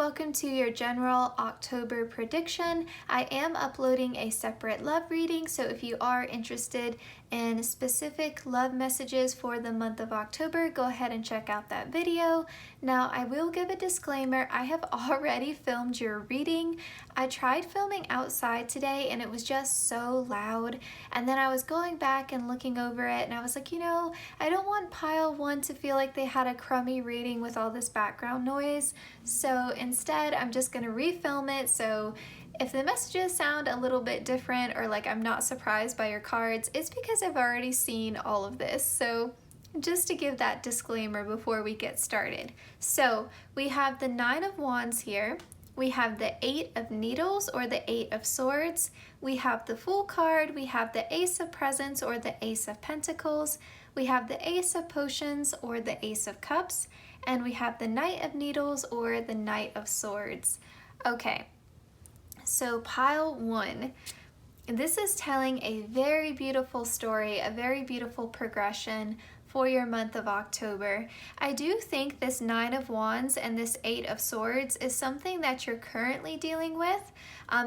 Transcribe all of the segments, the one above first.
welcome to your general October prediction. I am uploading a separate love reading, so if you are interested in specific love messages for the month of October, go ahead and check out that video. Now, I will give a disclaimer. I have already filmed your reading. I tried filming outside today and it was just so loud, and then I was going back and looking over it and I was like, I don't want pile one to feel like they had a crummy reading with all this background noise. So instead, I'm just gonna refilm it, so if the messages sound a little bit different or like I'm not surprised by your cards, it's because I've already seen all of this. So just to give that disclaimer before we get started. So we have the Nine of Wands here. We have the Eight of Needles or the Eight of Swords. We have the Fool card. We have the Ace of Presents or the Ace of Pentacles. We have the Ace of Potions or the Ace of Cups. And we have the Knight of Needles or the Knight of Swords. Okay, so pile one. This is telling a very beautiful story, a very beautiful progression for your month of October. I do think this Nine of Wands and this Eight of Swords is something that you're currently dealing with.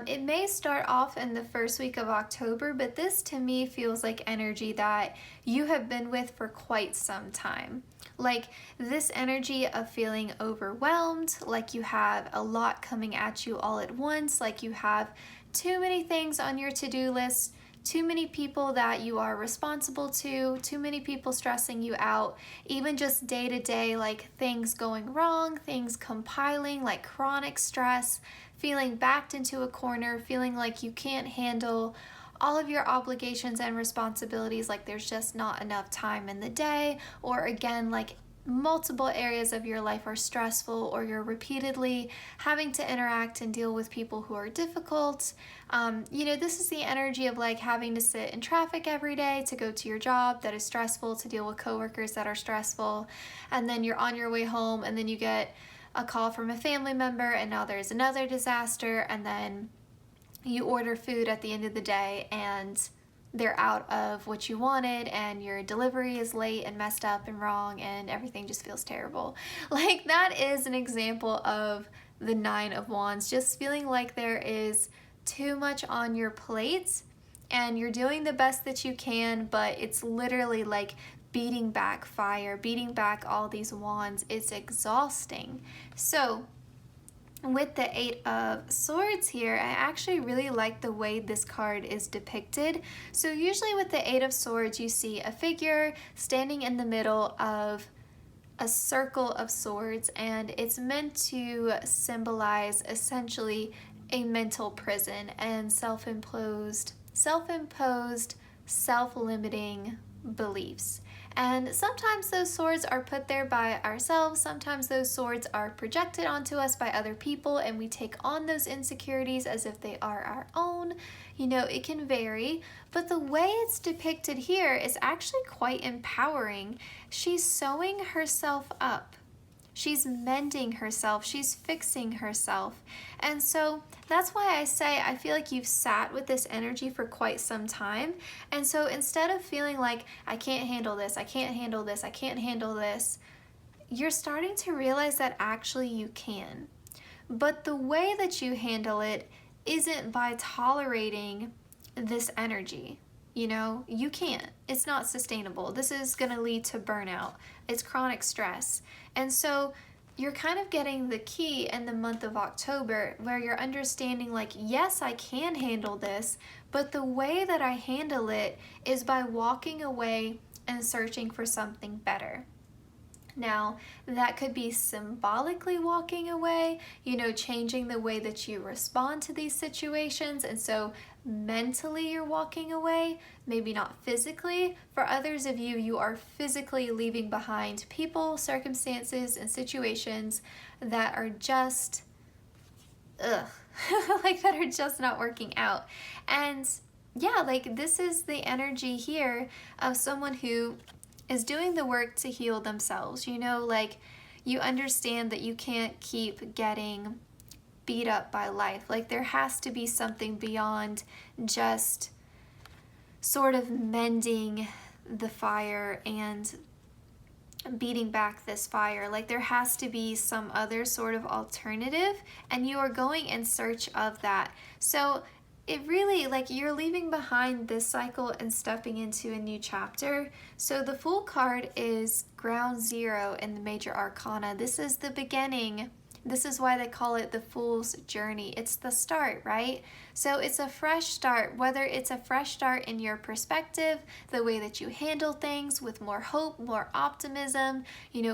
It may start off in the first week of October, but this to me feels like energy that you have been with for quite some time. Like this energy of feeling overwhelmed, like you have a lot coming at you all at once, like you have too many things on your to-do list, too many people that you are responsible to, too many people stressing you out, even just day to day, like things going wrong, things compiling, like chronic stress, feeling backed into a corner, feeling like you can't handle all of your obligations and responsibilities, like there's just not enough time in the day, or again, like multiple areas of your life are stressful, or you're repeatedly having to interact and deal with people who are difficult. This is the energy of like having to sit in traffic every day to go to your job that is stressful, to deal with coworkers that are stressful, and then you're on your way home and then you get a call from a family member and now there's another disaster, and then you order food at the end of the day and they're out of what you wanted and your delivery is late and messed up and wrong and everything just feels terrible. Like that is an example of the Nine of Wands, just feeling like there is too much on your plate and you're doing the best that you can, but it's literally like beating back fire, beating back all these wands. It's exhausting. So with the Eight of Swords here, I actually really like the way this card is depicted. So usually with the Eight of Swords, you see a figure standing in the middle of a circle of swords, and it's meant to symbolize essentially a mental prison and self-imposed, self-limiting beliefs. And sometimes those swords are put there by ourselves, sometimes those swords are projected onto us by other people and we take on those insecurities as if they are our own. It can vary, but the way it's depicted here is actually quite empowering. She's sewing herself up. She's mending herself, she's fixing herself. And so that's why I say I feel like you've sat with this energy for quite some time. And so instead of feeling like I can't handle this, I can't handle this, I can't handle this, you're starting to realize that actually you can. But the way that you handle it isn't by tolerating this energy. You can't. It's not sustainable. This is going to lead to burnout. It's chronic stress. And so you're kind of getting the key in the month of October where you're understanding like, yes, I can handle this, but the way that I handle it is by walking away and searching for something better. Now, that could be symbolically walking away, changing the way that you respond to these situations. And so mentally you're walking away, maybe not physically. For others of you, you are physically leaving behind people, circumstances, and situations that are just, like that are just not working out. And yeah, like this is the energy here of someone who is doing the work to heal themselves. Like you understand that you can't keep getting beat up by life. Like there has to be something beyond just sort of mending the fire and beating back this fire. Like there has to be some other sort of alternative, and you are going in search of that. So it really, like, you're leaving behind this cycle and stepping into a new chapter. So the Fool card is ground zero in the major arcana. This is the beginning. This is why they call it the Fool's journey. It's the start, right? So it's a fresh start, whether it's a fresh start in your perspective, the way that you handle things with more hope, more optimism,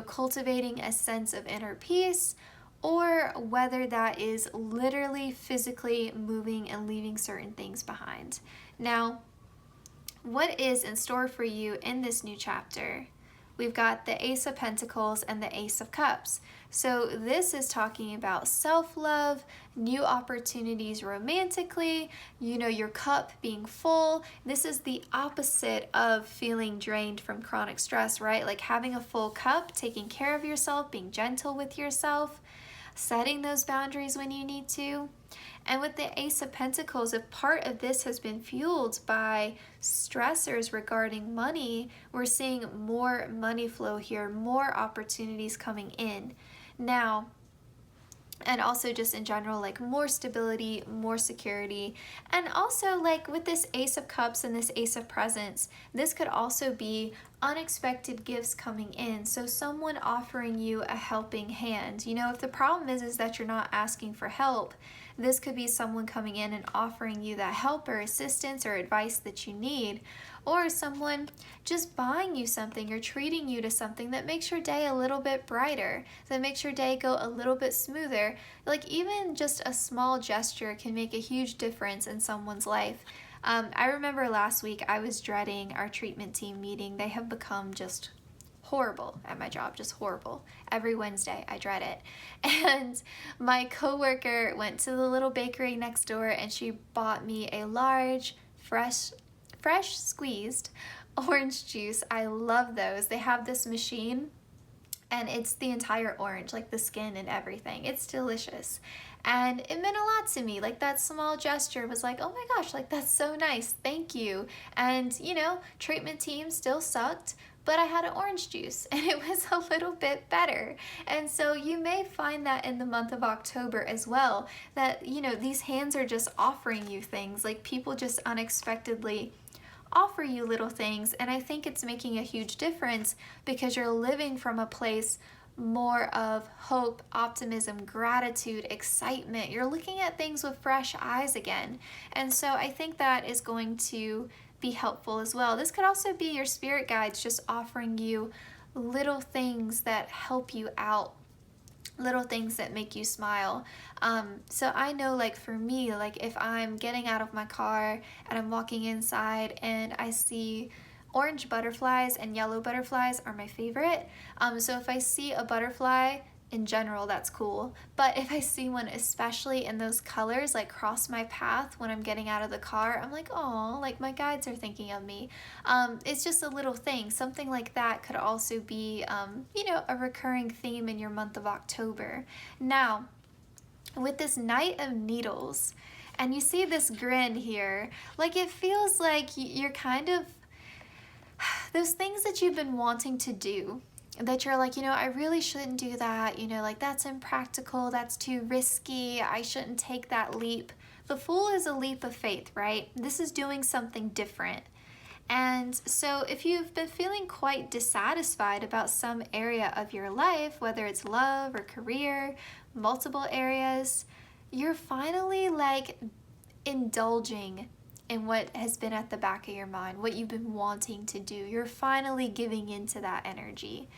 cultivating a sense of inner peace, or whether that is literally physically moving and leaving certain things behind. Now, what is in store for you in this new chapter? We've got the Ace of Pentacles and the Ace of Cups. So this is talking about self-love, new opportunities romantically, your cup being full. This is the opposite of feeling drained from chronic stress, right? Like having a full cup, taking care of yourself, being gentle with yourself, setting those boundaries when you need to. And with the Ace of Pentacles, if part of this has been fueled by stressors regarding money, we're seeing more money flow here, more opportunities coming in. Now, and also just in general, like more stability, more security. And also like with this Ace of Cups and this Ace of Presents, this could also be unexpected gifts coming in. So someone offering you a helping hand. If the problem is that you're not asking for help, this could be someone coming in and offering you that help or assistance or advice that you need, or someone just buying you something or treating you to something that makes your day a little bit brighter, that makes your day go a little bit smoother. Like even just a small gesture can make a huge difference in someone's life. I remember last week I was dreading our treatment team meeting. They have become just horrible at my job, just horrible. Every Wednesday, I dread it. And my coworker went to the little bakery next door and she bought me a large, fresh squeezed orange juice. I love those. They have this machine and it's the entire orange, like the skin and everything. It's delicious. And it meant a lot to me. Like that small gesture was like, oh my gosh, like that's so nice. Thank you. And treatment team still sucked, but I had an orange juice and it was a little bit better. And so you may find that in the month of October as well, that, these hands are just offering you things, like people just unexpectedly offer you little things. And I think it's making a huge difference because you're living from a place more of hope, optimism, gratitude, excitement. You're looking at things with fresh eyes again. And so I think that is going to be helpful as well. This could also be your spirit guides just offering you little things that help you out, little things that make you smile. So I know, like for me, like if I'm getting out of my car and I'm walking inside and I see orange butterflies and yellow butterflies are my favorite. So if I see a butterfly, in general, that's cool. But if I see one, especially in those colors, like cross my path when I'm getting out of the car, I'm like, oh, like my guides are thinking of me. It's just a little thing. Something like that could also be, a recurring theme in your month of October. Now, with this Knight of Needles, and you see this grin here, like it feels like you're kind of, those things that you've been wanting to do, that you're like, I really shouldn't do that, like that's impractical, that's too risky, I shouldn't take that leap. The Fool is a leap of faith, right? This is doing something different. And so if you've been feeling quite dissatisfied about some area of your life, whether it's love or career, multiple areas, you're finally like indulging in what has been at the back of your mind, what you've been wanting to do. You're finally giving into that energy.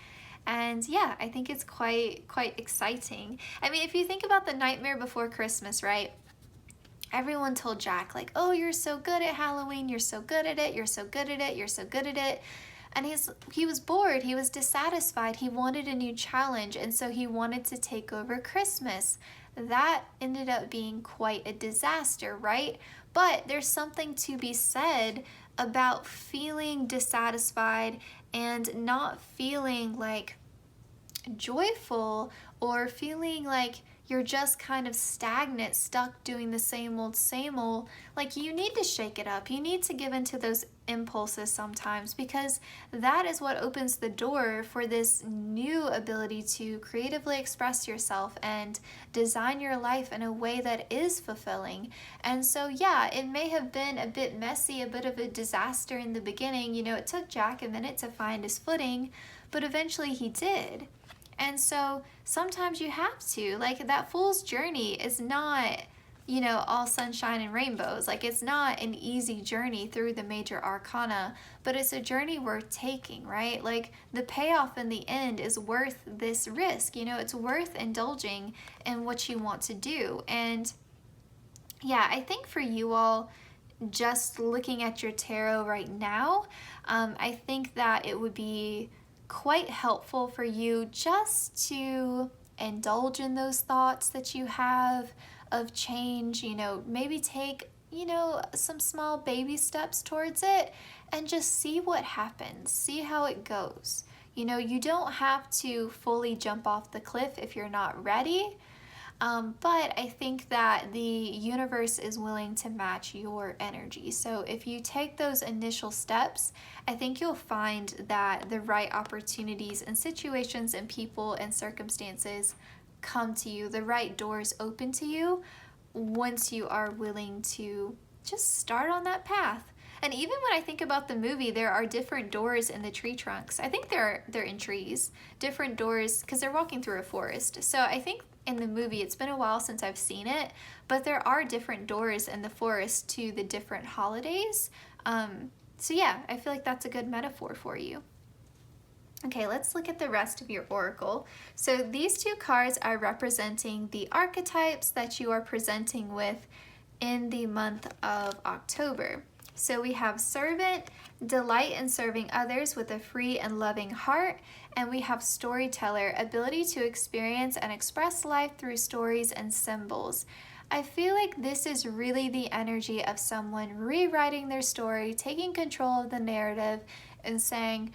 And yeah, I think it's quite exciting. I mean, if you think about the Nightmare Before Christmas, right? Everyone told Jack, like, oh, you're so good at Halloween, you're so good at it, you're so good at it, you're so good at it. And he was bored, he was dissatisfied, he wanted a new challenge, and so he wanted to take over Christmas. That ended up being quite a disaster, right? But there's something to be said about feeling dissatisfied and not feeling like joyful, or feeling like you're just kind of stagnant, stuck doing the same old, like you need to shake it up. You need to give into those impulses sometimes, because that is what opens the door for this new ability to creatively express yourself and design your life in a way that is fulfilling. And so yeah, it may have been a bit messy, a bit of a disaster in the beginning. You know, it took Jack a minute to find his footing, but eventually he did. And so sometimes you have to, like, that fool's journey is not, you know, all sunshine and rainbows. Like, it's not an easy journey through the major arcana, but it's a journey worth taking, right? Like, the payoff in the end is worth this risk. You know, it's worth indulging in what you want to do. And yeah, I think for you all, just looking at your tarot right now, I think that it would be quite helpful for you just to indulge in those thoughts that you have of change. You know, maybe take, you know, some small baby steps towards it and just see what happens, see how it goes. You know, you don't have to fully jump off the cliff if you're not ready. But I think that the universe is willing to match your energy. So if you take those initial steps, I think you'll find that the right opportunities and situations and people and circumstances come to you, the right doors open to you once you are willing to just start on that path. And even when I think about the movie, there are different doors in the tree trunks. I think they're in trees, different doors, because they're walking through a forest. So I think in the movie, it's been a while since I've seen it, but there are different doors in the forest to the different holidays. So yeah, I feel like that's a good metaphor for you. Okay, let's look at the rest of your oracle. So these two cards are representing the archetypes that you are presenting with in the month of October. So we have servant, delight in serving others with a free and loving heart, and we have storyteller, ability to experience and express life through stories and symbols. I feel like this is really the energy of someone rewriting their story, taking control of the narrative, and saying,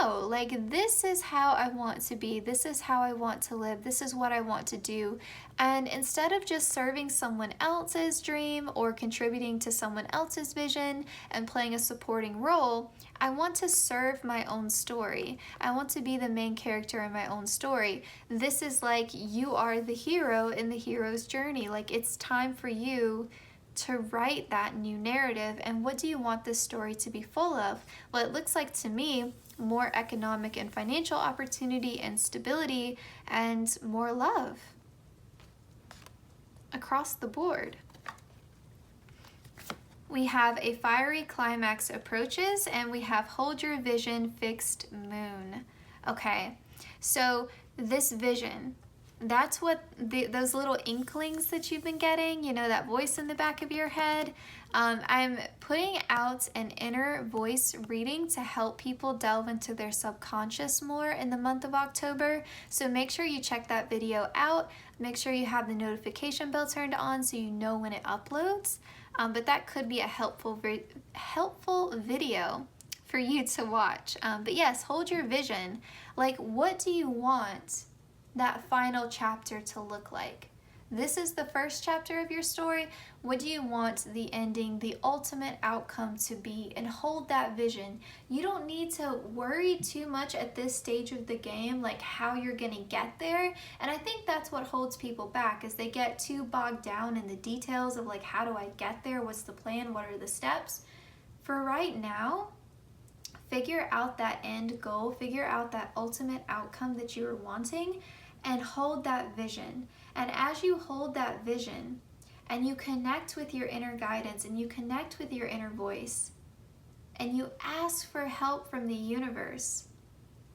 no, like, this is how I want to be, this is how I want to live, this is what I want to do. And instead of just serving someone else's dream or contributing to someone else's vision and playing a supporting role, I want to serve my own story. I want to be the main character in my own story. This is like you are the hero in the hero's journey. Like, it's time for you to write that new narrative. And what do you want this story to be full of? Well, it looks like to me more economic and financial opportunity and stability and more love across the board. We have a fiery climax approaches, and we have hold your vision, fixed moon. Okay, so this vision, that's what those little inklings that you've been getting, you know, that voice in the back of your head. I'm putting out an inner voice reading to help people delve into their subconscious more in the month of October. So make sure you check that video out. Make sure you have the notification bell turned on so you know when it uploads. But that could be a helpful video for you to watch. But yes, hold your vision. Like, what do you want that final chapter to look like? This is the first chapter of your story. What do you want the ending, the ultimate outcome to be? And hold that vision. You don't need to worry too much at this stage of the game, like how you're gonna get there. And I think that's what holds people back, is they get too bogged down in the details of like, how do I get there? What's the plan? What are the steps? For right now, figure out that end goal, figure out that ultimate outcome that you are wanting, and hold that vision. And as you hold that vision and you connect with your inner guidance and you connect with your inner voice and you ask for help from the universe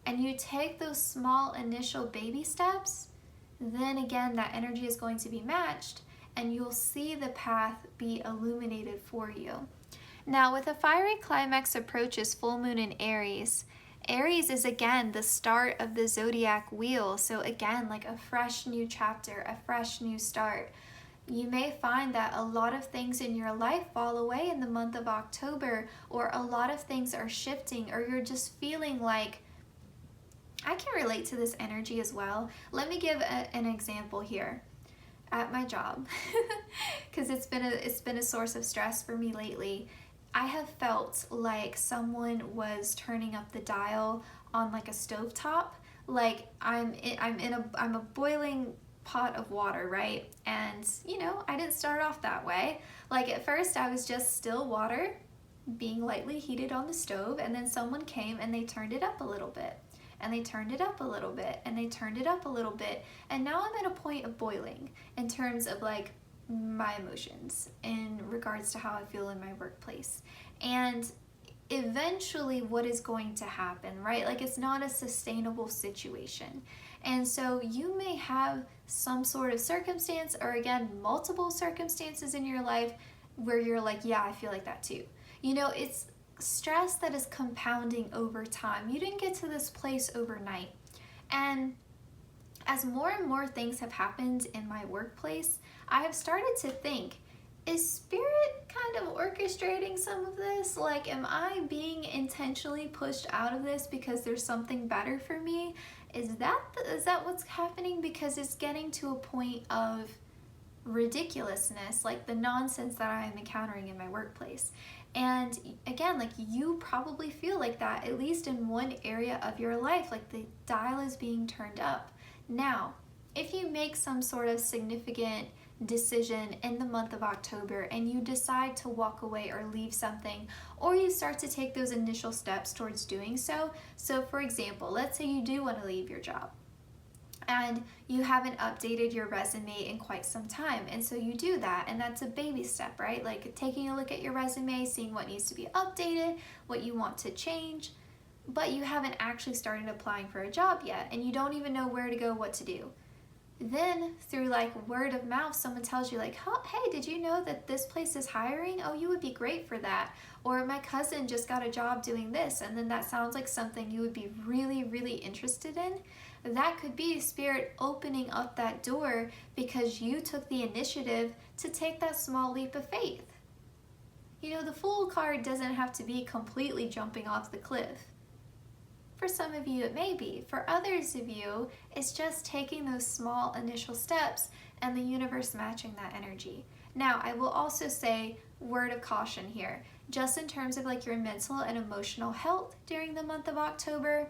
and you take those small initial baby steps, then again that energy is going to be matched and you'll see the path be illuminated for you. Now, with a fiery climax approaches full moon in Aries, Aries is again the start of the zodiac wheel. So again, like a fresh new chapter, a fresh new start. You may find that a lot of things in your life fall away in the month of October, or a lot of things are shifting, or you're just feeling like I can relate to this energy as well. Let me give an example here at my job, because it's been a source of stress for me lately. I have felt like someone was turning up the dial on like a stovetop. Like I'm a boiling pot of water, right? And you know, I didn't start off that way. Like at first I was just still water being lightly heated on the stove, and then someone came and they turned it up a little bit. And they turned it up a little bit, and they turned it up a little bit, and now I'm at a point of boiling in terms of like my emotions in regards to how I feel in my workplace. And eventually what is going to happen, right? Like it's not a sustainable situation. And so you may have some sort of circumstance, or again, multiple circumstances in your life where you're like, yeah, I feel like that too. You know, it's stress that is compounding over time. You didn't get to this place overnight. And as more and more things have happened in my workplace, I have started to think, is spirit kind of orchestrating some of this? Like, am I being intentionally pushed out of this because there's something better for me? Is that what's happening? Because it's getting to a point of ridiculousness, like the nonsense that I am encountering in my workplace. And again, like you probably feel like that, at least in one area of your life, like the dial is being turned up. Now, if you make some sort of significant decision in the month of October and you decide to walk away or leave something, or you start to take those initial steps towards doing so. So for example, let's say you do want to leave your job and you haven't updated your resume in quite some time, and so you do that, and that's a baby step, right? Like taking a look at your resume, seeing what needs to be updated, what you want to change, but you haven't actually started applying for a job yet, and you don't even know where to go, what to do. Then through like word of mouth, someone tells you like, hey, did you know that this place is hiring? Oh, you would be great for that. Or my cousin just got a job doing this, and then that sounds like something you would be really, really interested in. That could be spirit opening up that door because you took the initiative to take that small leap of faith. You know, the Fool card doesn't have to be completely jumping off the cliff. For some of you, it may be. For others of you, it's just taking those small initial steps and the universe matching that energy. Now, I will also say, word of caution here, just in terms of like your mental and emotional health during the month of October,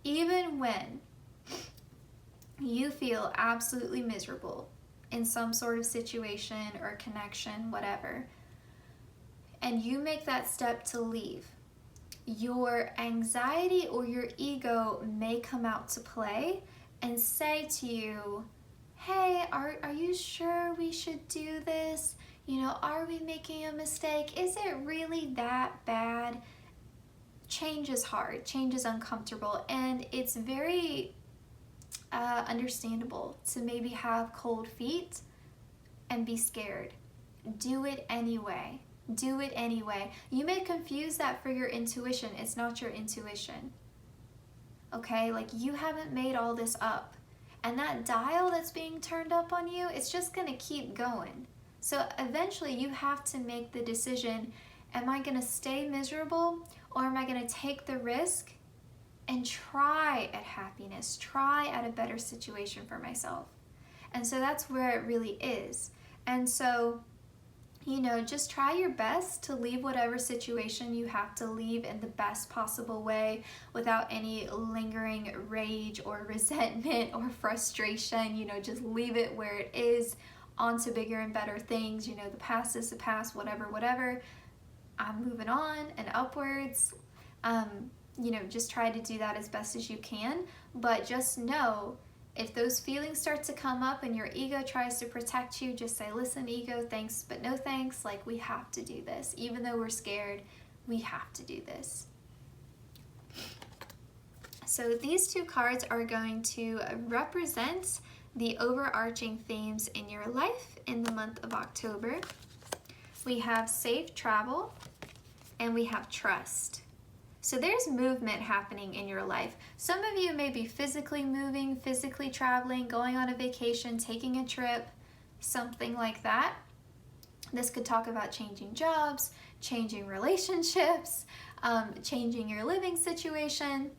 even when you feel absolutely miserable in some sort of situation or connection, whatever, and you make that step to leave, your anxiety or your ego may come out to play and say to you, hey, are you sure we should do this? You know, are we making a mistake? Is it really that bad? Change is hard, change is uncomfortable, and it's very understandable to maybe have cold feet and be scared. Do it anyway. Do it anyway. You may confuse that for your intuition. It's not your intuition. Okay, like you haven't made all this up. And that dial that's being turned up on you, it's just gonna keep going. So eventually you have to make the decision, am I gonna stay miserable, or am I gonna take the risk and try at happiness, try at a better situation for myself? And so that's where it really is. And so, you know, just try your best to leave whatever situation you have to leave in the best possible way without any lingering rage or resentment or frustration. You know, just leave it where it is, on to bigger and better things. You know, the past is the past, whatever. I'm moving on and upwards. You know, just try to do that as best as you can. But just know, if those feelings start to come up and your ego tries to protect you, just say, listen, ego, thanks, but no thanks. Like, we have to do this. Even though we're scared, we have to do this. So these two cards are going to represent the overarching themes in your life in the month of October. We have safe travel and we have trust. So there's movement happening in your life. Some of you may be physically moving, physically traveling, going on a vacation, taking a trip, something like that. This could talk about changing jobs, changing relationships, changing your living situation.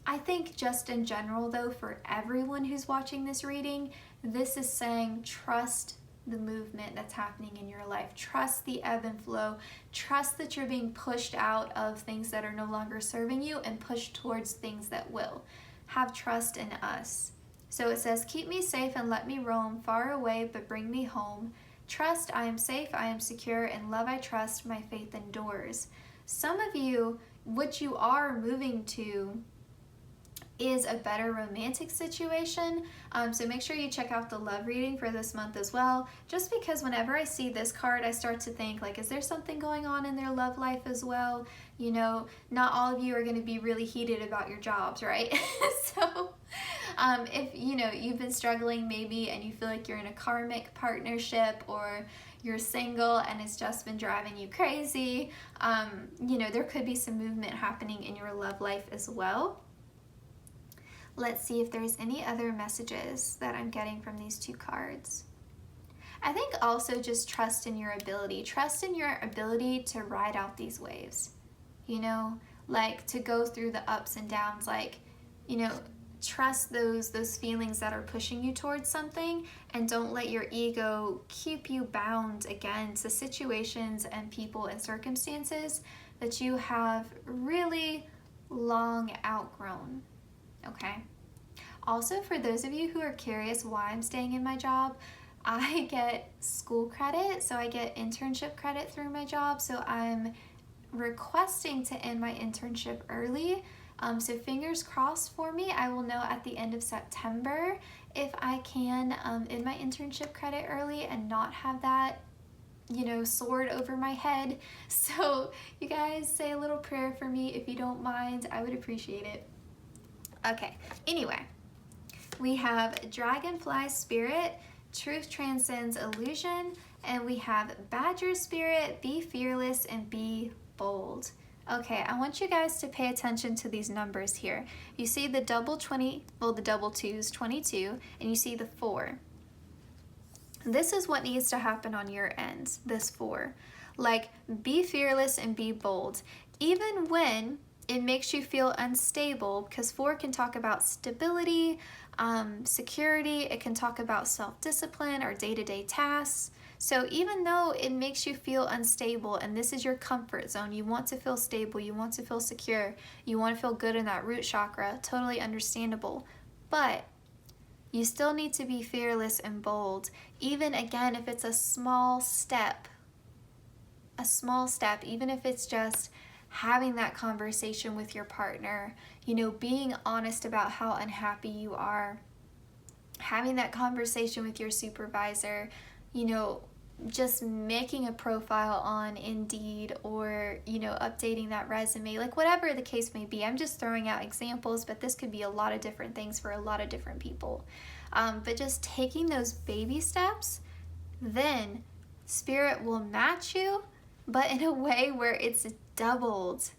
I think just in general though, for everyone who's watching this reading, this is saying trust the movement that's happening in your life. Trust the ebb and flow. Trust that you're being pushed out of things that are no longer serving you and pushed towards things that will. Have trust in us. So it says, keep me safe and let me roam far away, but bring me home. Trust, I am safe, I am secure. In love I trust, my faith endures. Some of you, what you are moving to is a better romantic situation. So make sure you check out the love reading for this month as well. Just because whenever I see this card, I start to think like, is there something going on in their love life as well? You know, not all of you are going to be really heated about your jobs, right? So if you know you've been struggling maybe and you feel like you're in a karmic partnership, or you're single and it's just been driving you crazy, you know, there could be some movement happening in your love life as well. Let's see if there's any other messages that I'm getting from these two cards. I think also just trust in your ability. Trust in your ability to ride out these waves. You know, like to go through the ups and downs, like, you know, trust those feelings that are pushing you towards something, and don't let your ego keep you bound again to situations and people and circumstances that you have really long outgrown. Okay. Also, for those of you who are curious why I'm staying in my job, I get school credit, so I get internship credit through my job. So I'm requesting to end my internship early. So fingers crossed for me. I will know at the end of September if I can end my internship credit early and not have that, you know, sword over my head. So you guys say a little prayer for me if you don't mind. I would appreciate it. Okay, anyway, we have Dragonfly Spirit, Truth Transcends Illusion, and we have Badger Spirit, Be Fearless and Be Bold. Okay, I want you guys to pay attention to these numbers here. You see the double 20, well, the double twos, 22, and you see the 4. This is what needs to happen on your end, this 4. Like, be fearless and be bold. Even when it makes you feel unstable, because 4 can talk about stability, security, it can talk about self-discipline or day-to-day tasks. So even though it makes you feel unstable and this is your comfort zone, you want to feel stable, you want to feel secure, you want to feel good in that root chakra, totally understandable. But you still need to be fearless and bold, even again if it's a small step, even if it's just having that conversation with your partner, you know, being honest about how unhappy you are, having that conversation with your supervisor, you know, just making a profile on Indeed, or, you know, updating that resume, like whatever the case may be. I'm just throwing out examples, but this could be a lot of different things for a lot of different people. But just taking those baby steps, then Spirit will match you, but in a way where it's doubled,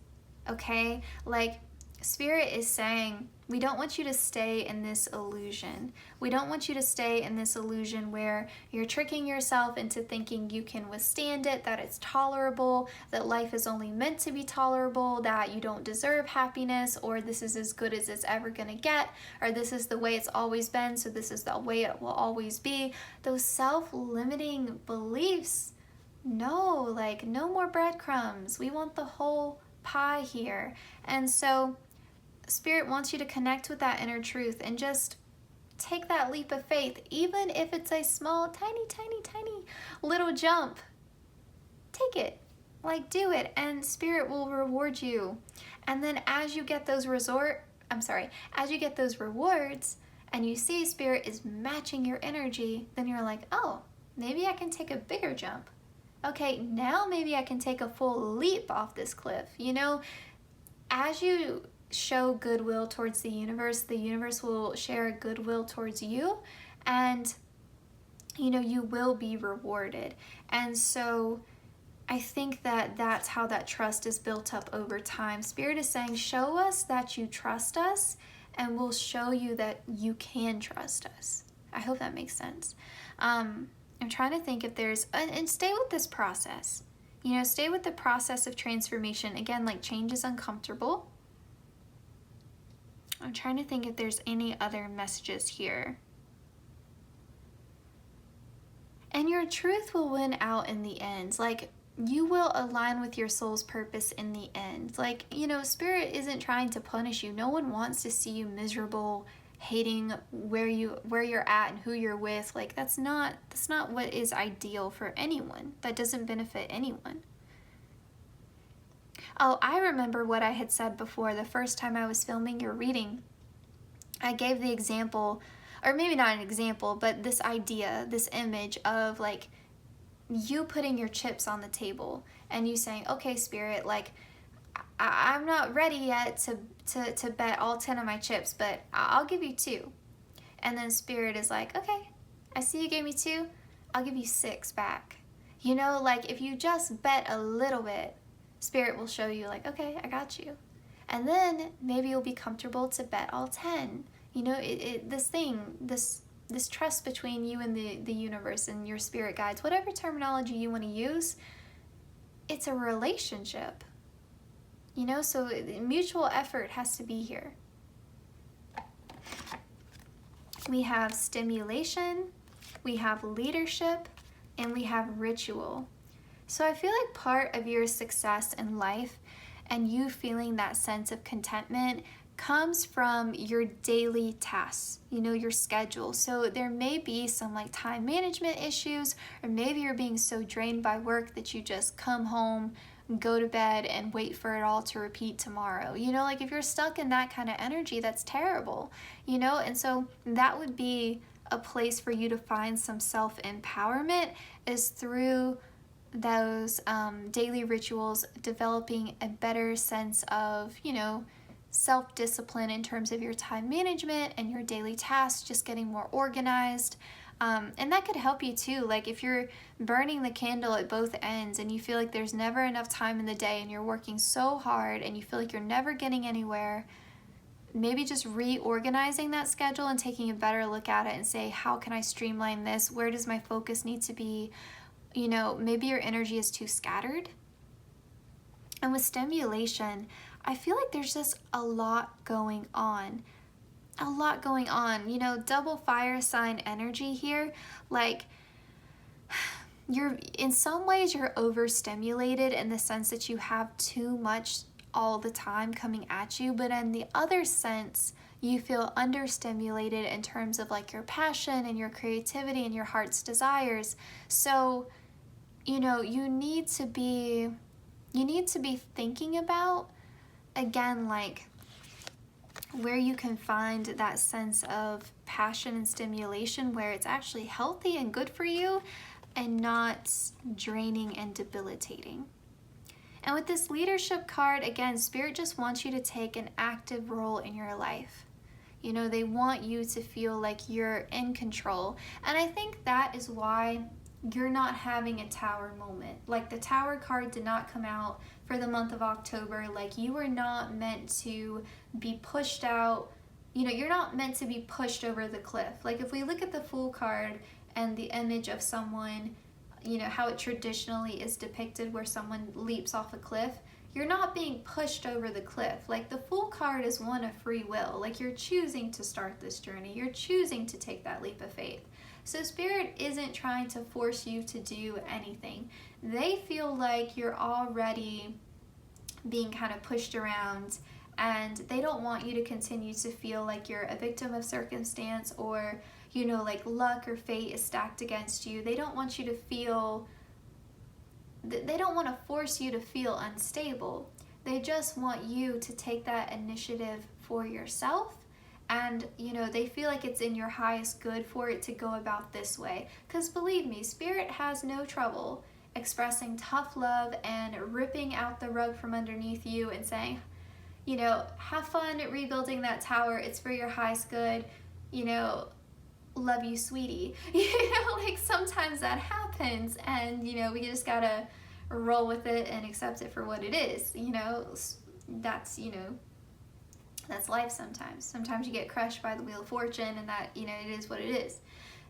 okay? Like, Spirit is saying, we don't want you to stay in this illusion. We don't want you to stay in this illusion where you're tricking yourself into thinking you can withstand it, that it's tolerable, that life is only meant to be tolerable, that you don't deserve happiness, or this is as good as it's ever gonna get, or this is the way it's always been, so this is the way it will always be. Those self-limiting beliefs, no, like no more breadcrumbs. We want the whole pie here. And so Spirit wants you to connect with that inner truth and just take that leap of faith, even if it's a small, tiny little jump. Take it, like do it, and Spirit will reward you. And then as you get those rewards, and you see Spirit is matching your energy, then you're like, oh, maybe I can take a bigger jump. Okay, now maybe I can take a full leap off this cliff. You know, as you show goodwill towards the universe will share goodwill towards you, and you know, you will be rewarded. And so I think that that's how that trust is built up over time. Spirit is saying, show us that you trust us, and we'll show you that you can trust us. I hope that makes sense. I'm trying to think if there's, and stay with this process. You know, stay with the process of transformation. Again, like, change is uncomfortable. I'm trying to think if there's any other messages here. And your truth will win out in the end. Like, you will align with your soul's purpose in the end. Like, you know, Spirit isn't trying to punish you. No one wants to see you miserable, hating where you're at and who you're with. Like, that's not what is ideal for anyone. That doesn't benefit anyone. Oh, I remember what I had said before the first time I was filming your reading. I gave the example, or maybe not an example, but this idea, this image of like you putting your chips on the table and you saying, okay, Spirit, like I'm not ready yet to bet all 10 of my chips, but I'll give you 2. And then Spirit is like, okay, I see you gave me 2, I'll give you 6 back. You know, like if you just bet a little bit, Spirit will show you like, okay, I got you. And then maybe you'll be comfortable to bet all 10. You know, this trust between you and the universe and your spirit guides, whatever terminology you want to use, it's a relationship. You know, so mutual effort has to be here. We have stimulation, we have leadership, and we have ritual. So I feel like part of your success in life and you feeling that sense of contentment comes from your daily tasks, you know, your schedule. So there may be some like time management issues, or maybe you're being so drained by work that you just come home, go to bed, and wait for it all to repeat tomorrow. You know, like if you're stuck in that kind of energy, that's terrible, you know? And so that would be a place for you to find some self-empowerment, is through those daily rituals, developing a better sense of, you know, self-discipline in terms of your time management and your daily tasks, just getting more organized. And that could help you too. Like if you're burning the candle at both ends and you feel like there's never enough time in the day and you're working so hard and you feel like you're never getting anywhere, maybe just reorganizing that schedule and taking a better look at it and say, how can I streamline this? Where does my focus need to be? You know, maybe your energy is too scattered. And with stimulation, I feel like there's just a lot going on. A lot going on. You know, double fire sign energy here. Like, you're, in some ways, you're overstimulated in the sense that you have too much all the time coming at you. But in the other sense, you feel understimulated in terms of like your passion and your creativity and your heart's desires. So, you know, you need to be thinking about, again, like where you can find that sense of passion and stimulation where it's actually healthy and good for you and not draining and debilitating. And with this leadership card, again, Spirit just wants you to take an active role in your life. You know, they want you to feel like you're in control. And I think that is why you're not having a tower moment. Like the tower card did not come out for the month of October. Like you were not meant to be pushed out. You know, you're not meant to be pushed over the cliff. Like if we look at the Fool card and the image of someone, you know, how it traditionally is depicted where someone leaps off a cliff, you're not being pushed over the cliff. Like the Fool card is one of free will. Like you're choosing to start this journey. You're choosing to take that leap of faith. So Spirit isn't trying to force you to do anything. They feel like you're already being kind of pushed around, and they don't want you to continue to feel like you're a victim of circumstance, or, you know, like luck or fate is stacked against you. They don't want you to feel, they don't want to force you to feel unstable. They just want you to take that initiative for yourself. And, you know, they feel like it's in your highest good for it to go about this way. Because believe me, Spirit has no trouble expressing tough love and ripping out the rug from underneath you and saying, you know, have fun rebuilding that tower. It's for your highest good. You know, love you, sweetie. You know, like sometimes that happens, and, you know, we just gotta roll with it and accept it for what it is. You know, that's, you know, that's life sometimes. Sometimes you get crushed by the wheel of fortune and that, you know, it is what it is.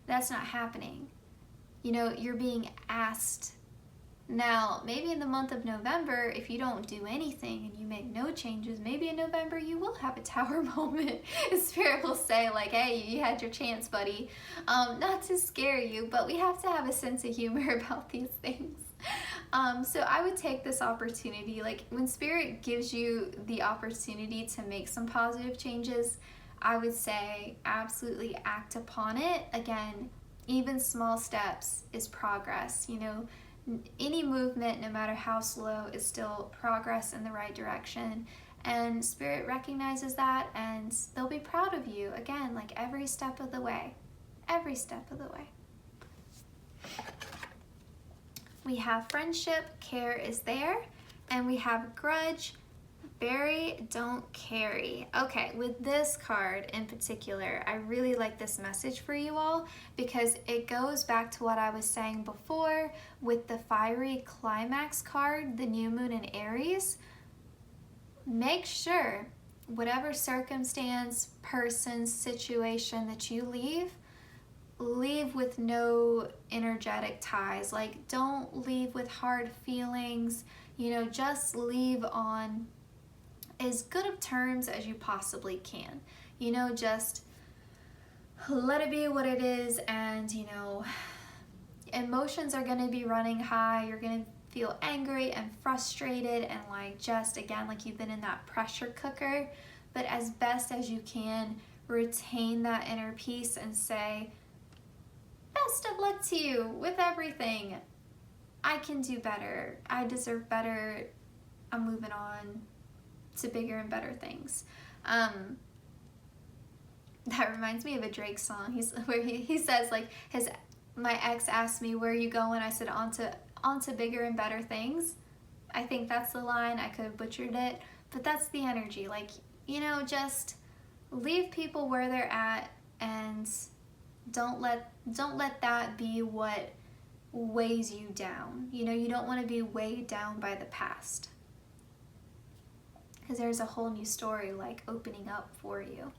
That's not happening. You know, you're being asked Now, maybe in the month of November, if you don't do anything and you make no changes, maybe in November you will have a tower moment. Spirit will say like, hey, you had your chance, buddy. Not to scare you, but we have to have a sense of humor about these things. So I would take this opportunity, like when Spirit gives you the opportunity to make some positive changes, I would say absolutely act upon it. Again, even small steps is progress, you know. Any movement, no matter how slow, is still progress in the right direction. And Spirit recognizes that, and they'll be proud of you, again, like every step of the way. Every step of the way. We have friendship, care is there. And we have grudge, bury, don't carry. Okay, with this card in particular, I really like this message for you all because it goes back to what I was saying before with the Faerie climax card, the new moon in Aries. Make sure whatever circumstance, person, situation that you leave with no energetic ties. Like, don't leave with hard feelings, you know, just leave on as good of terms as you possibly can. You know, just let it be what it is, and you know, emotions are going to be running high. You're going to feel angry and frustrated and like just again like you've been in that pressure cooker, but as best as you can, retain that inner peace and say, best of luck to you with everything. I can do better. I deserve better. I'm moving on to bigger and better things. That reminds me of a Drake song. Where he says like my ex asked me, where are you going? I said, on to bigger and better things. I think that's the line. I could have butchered it, but that's the energy. Like, you know, just leave people where they're at, and don't let that be what weighs you down. You know, you don't want to be weighed down by the past, because there's a whole new story like opening up for you.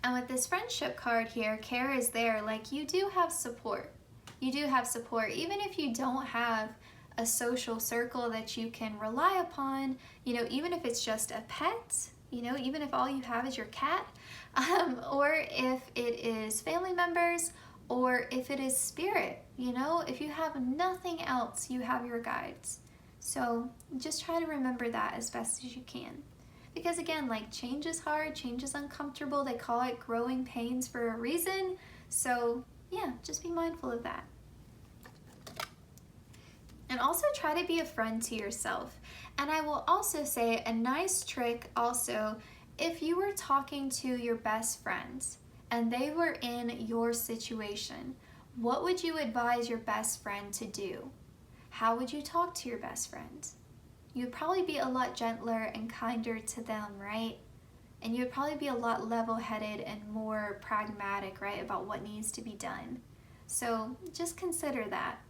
And with this friendship card here, care is there. Like, you do have support. You do have support. Even if you don't have a social circle that you can rely upon, you know, even if it's just a pet, you know, even if all you have is your cat, or if it is family members, or if it is spirit, you know, if you have nothing else, you have your guides. So just try to remember that as best as you can. Because again, like, change is hard, change is uncomfortable. They call it growing pains for a reason. So yeah, just be mindful of that. And also try to be a friend to yourself. And I will also say a nice trick also, if you were talking to your best friends and they were in your situation, what would you advise your best friend to do? How would you talk to your best friend? You'd probably be a lot gentler and kinder to them, right? And you'd probably be a lot level-headed and more pragmatic, right, about what needs to be done. So just consider that.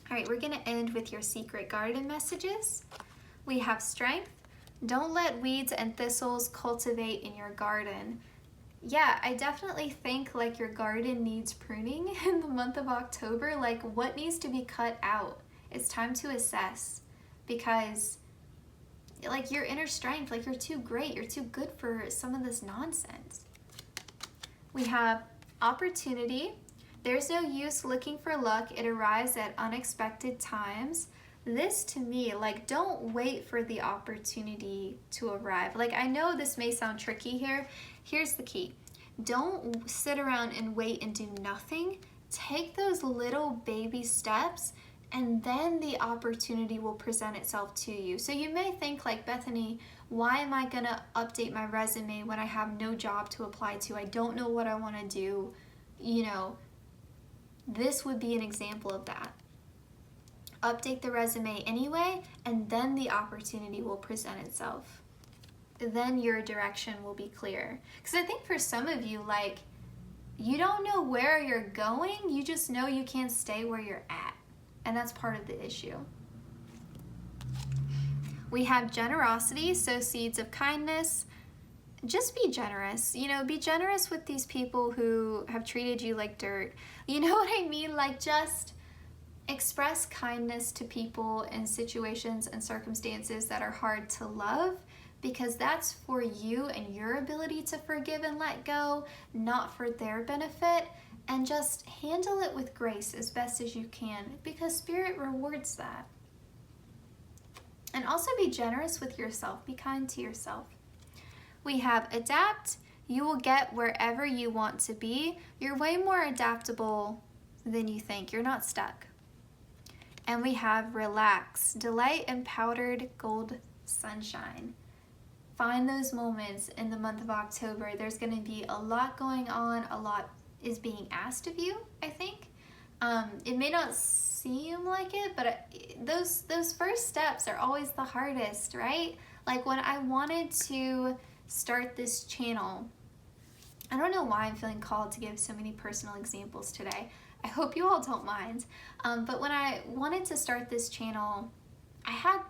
All right, we're going to end with your secret garden messages. We have strength. Don't let weeds and thistles cultivate in your garden. Yeah, I definitely think like your garden needs pruning in the month of October. Like, what needs to be cut out? It's time to assess, because like your inner strength, like you're too great, you're too good for some of this nonsense. We have opportunity. There's no use looking for luck. It arrives at unexpected times. This to me, like, don't wait for the opportunity to arrive. Like, I know this may sound tricky here. Here's the key. Don't sit around and wait and do nothing. Take those little baby steps, and then the opportunity will present itself to you. So you may think like, Bethany, why am I gonna update my resume when I have no job to apply to? I don't know what I wanna do. You know, this would be an example of that. Update the resume anyway, and then the opportunity will present itself. Then your direction will be clear. Because I think for some of you, like, you don't know where you're going, you just know you can't stay where you're at. And that's part of the issue. We have generosity, so seeds of kindness. Just be generous. You know, be generous with these people who have treated you like dirt. You know what I mean? Like, just Express kindness to people in situations and circumstances that are hard to love, because that's for you and your ability to forgive and let go, not for their benefit. And just handle it with grace as best as you can, because Spirit rewards that. And also be generous with yourself. Be kind to yourself. We have adapt. You will get wherever you want to be. You're way more adaptable than you think. You're not stuck. And we have relax. Delight in powdered gold sunshine. Find those moments in the month of October. There's going to be a lot going on. A lot is being asked of you, I think. It may not seem like it, but those first steps are always the hardest, right? Like when I wanted to start this channel, I don't know why I'm feeling called to give so many personal examples today. I hope you all don't mind. But when I wanted to start this channel, I had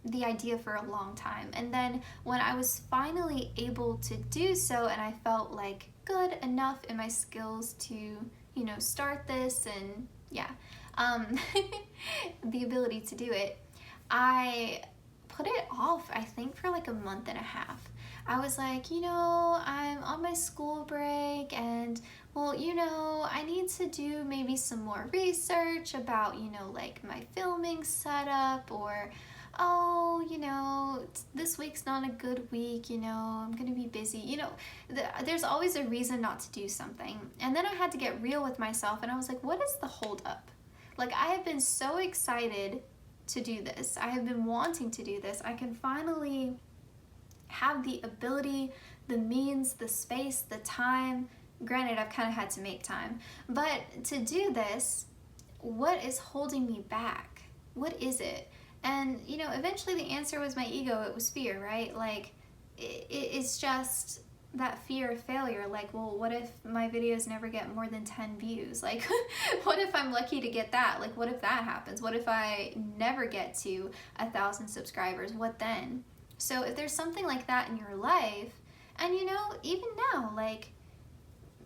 the idea for a long time. And then when I was finally able to do so, and I felt like good enough in my skills to, you know, start this and the ability to do it, I put it off, I think, for like a month and a half. I was like, you know, I'm on my school break and, well, you know, I need to do maybe some more research about, you know, like my filming setup, or, oh, you know, this week's not a good week, you know, I'm gonna be busy. You know, there's always a reason not to do something. And then I had to get real with myself, and I was like, what is the holdup? Like, I have been so excited to do this. I have been wanting to do this. I can finally have the ability, the means, the space, the time. Granted, I've kind of had to make time. But to do this, what is holding me back? What is it? And, you know, eventually the answer was my ego. It was fear, right? Like, it's just that fear of failure. Like, well, what if my videos never get more than 10 views? Like, what if I'm lucky to get that? Like, what if that happens? What if I never get to 1,000 subscribers? What then? So if there's something like that in your life, and, you know, even now, like,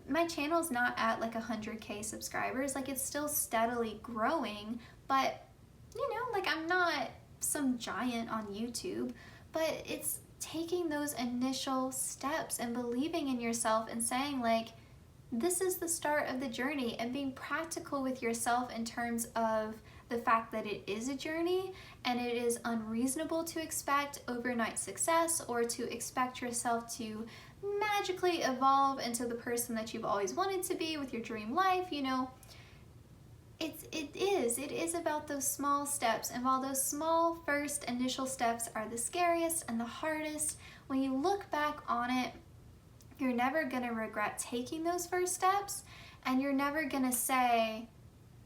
my channel's not at like 100K subscribers. Like, it's still steadily growing, but, you know, like, I'm not some giant on YouTube, but it's taking those initial steps and believing in yourself and saying, like, this is the start of the journey, and being practical with yourself in terms of the fact that it is a journey, and it is unreasonable to expect overnight success or to expect yourself to magically evolve into the person that you've always wanted to be with your dream life. You know, it is about those small steps, and while those small first initial steps are the scariest and the hardest, when you look back on it, you're never gonna regret taking those first steps, and you're never gonna say,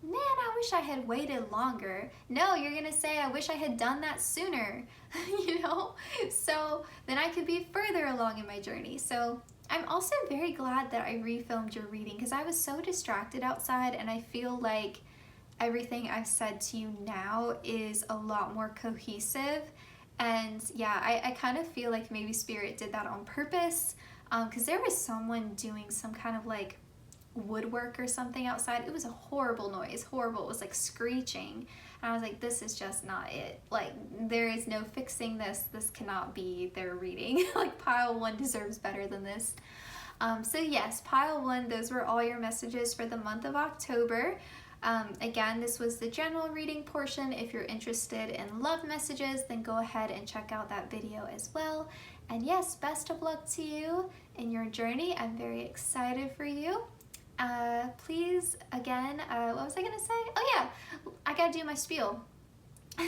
man, I wish I had waited longer. No, you're gonna say, I wish I had done that sooner, you know? So then I could be further along in my journey. So I'm also very glad that I refilmed your reading, because I was so distracted outside, and I feel like everything I've said to you now is a lot more cohesive. And yeah, I kind of feel like maybe Spirit did that on purpose, because there was someone doing some kind of like woodwork or something outside. It was a horrible noise, horrible. It was like screeching, and I was like, this is just not it. Like, there is no fixing this. This cannot be their reading. Like, pile 1 deserves better than this. So yes, pile 1, those were all your messages for the month of October. Again, this was the general reading portion. If you're interested in love messages, then go ahead and check out that video as well. And yes, best of luck to you in your journey. I'm very excited for you. Please, again, what was I gonna say? Oh yeah, I gotta do my spiel.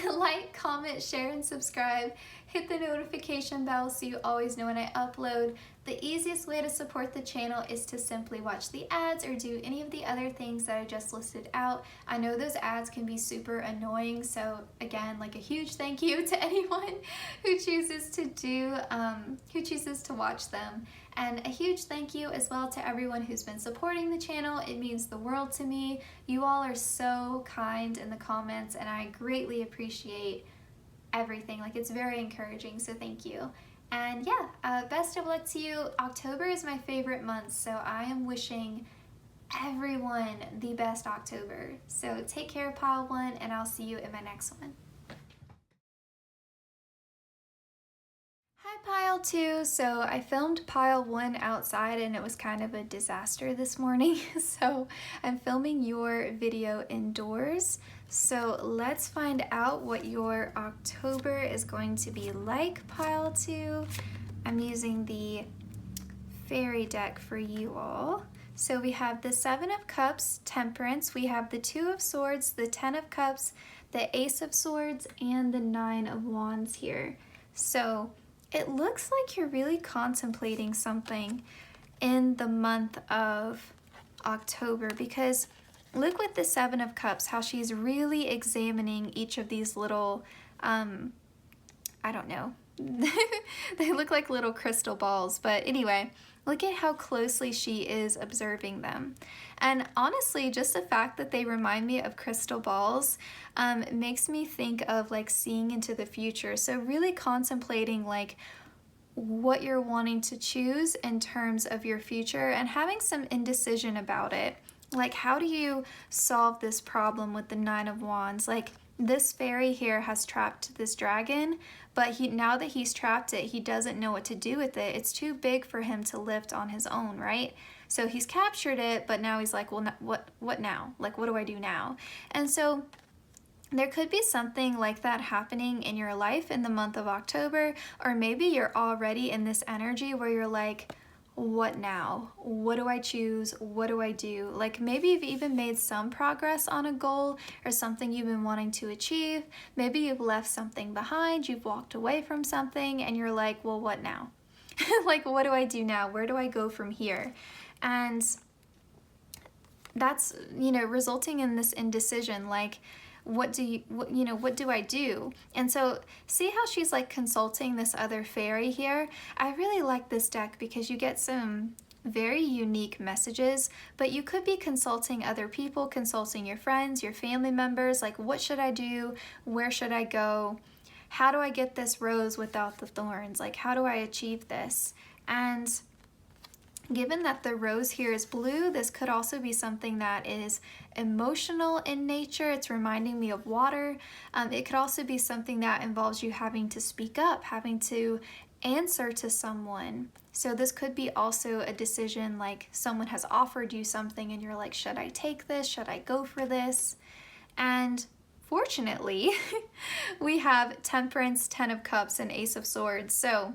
Like, comment, share, and subscribe. Hit the notification bell so you always know when I upload. The easiest way to support the channel is to simply watch the ads or do any of the other things that I just listed out. I know those ads can be super annoying, so again, like, a huge thank you to anyone who chooses to watch them. And a huge thank you as well to everyone who's been supporting the channel. It means the world to me. You all are so kind in the comments, and I greatly appreciate everything. Like, it's very encouraging, so thank you. And yeah, best of luck to you. October is my favorite month, so I am wishing everyone the best October. So take care, pile one, and I'll see you in my next one. Hi, pile two. So I filmed pile one outside and it was kind of a disaster this morning. So I'm filming your video indoors. So let's find out what your October is going to be like, pile two. I'm using the Faerie deck for you all. So we have the Seven of Cups, Temperance. We have the Two of Swords, the Ten of Cups, the Ace of Swords, and the Nine of Wands here. So it looks like you're really contemplating something in the month of October, because look with the Seven of Cups, how she's really examining each of these little, I don't know, they look like little crystal balls, but anyway, look at how closely she is observing them. And honestly, just the fact that they remind me of crystal balls makes me think of like seeing into the future. So really contemplating like what you're wanting to choose in terms of your future and having some indecision about it. Like, how do you solve this problem with the Nine of Wands? Like, this fairy here has trapped this dragon, but now that he's trapped it, he doesn't know what to do with it. It's too big for him to lift on his own, right? So he's captured it, but now he's like, well, what now? Like, what do I do now? And so there could be something like that happening in your life in the month of October, or maybe you're already in this energy where you're like, what now? What do I choose? What do I do? Like maybe you've even made some progress on a goal or something you've been wanting to achieve. Maybe you've left something behind, you've walked away from something, and you're like, well, what now? Like, what do I do now? Where do I go from here? And that's, resulting in this indecision, like, what do I do? And so see how she's like consulting this other fairy here? I really like this deck because you get some very unique messages, but you could be consulting other people, consulting your friends, your family members, like what should I do? Where should I go? How do I get this rose without the thorns? Like, how do I achieve this? And given that the rose here is blue, this could also be something that is emotional in nature. It's reminding me of water. It could also be something that involves you having to speak up, having to answer to someone. So this could be also a decision, like someone has offered you something and you're like, should I take this? Should I go for this? And fortunately, we have Temperance, Ten of Cups, and Ace of Swords. So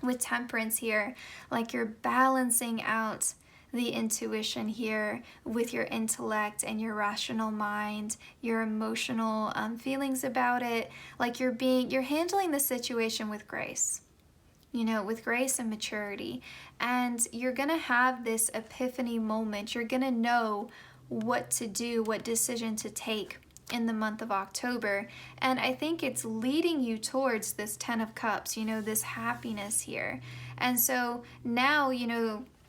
with Temperance here, like you're balancing out the intuition here with your intellect and your rational mind, your emotional feelings about it. Like you're handling the situation with grace, with grace and maturity. And you're gonna have this epiphany moment. You're gonna know what to do, what decision to take in the month of October. And I think it's leading you towards this Ten of Cups, this happiness here. And so now,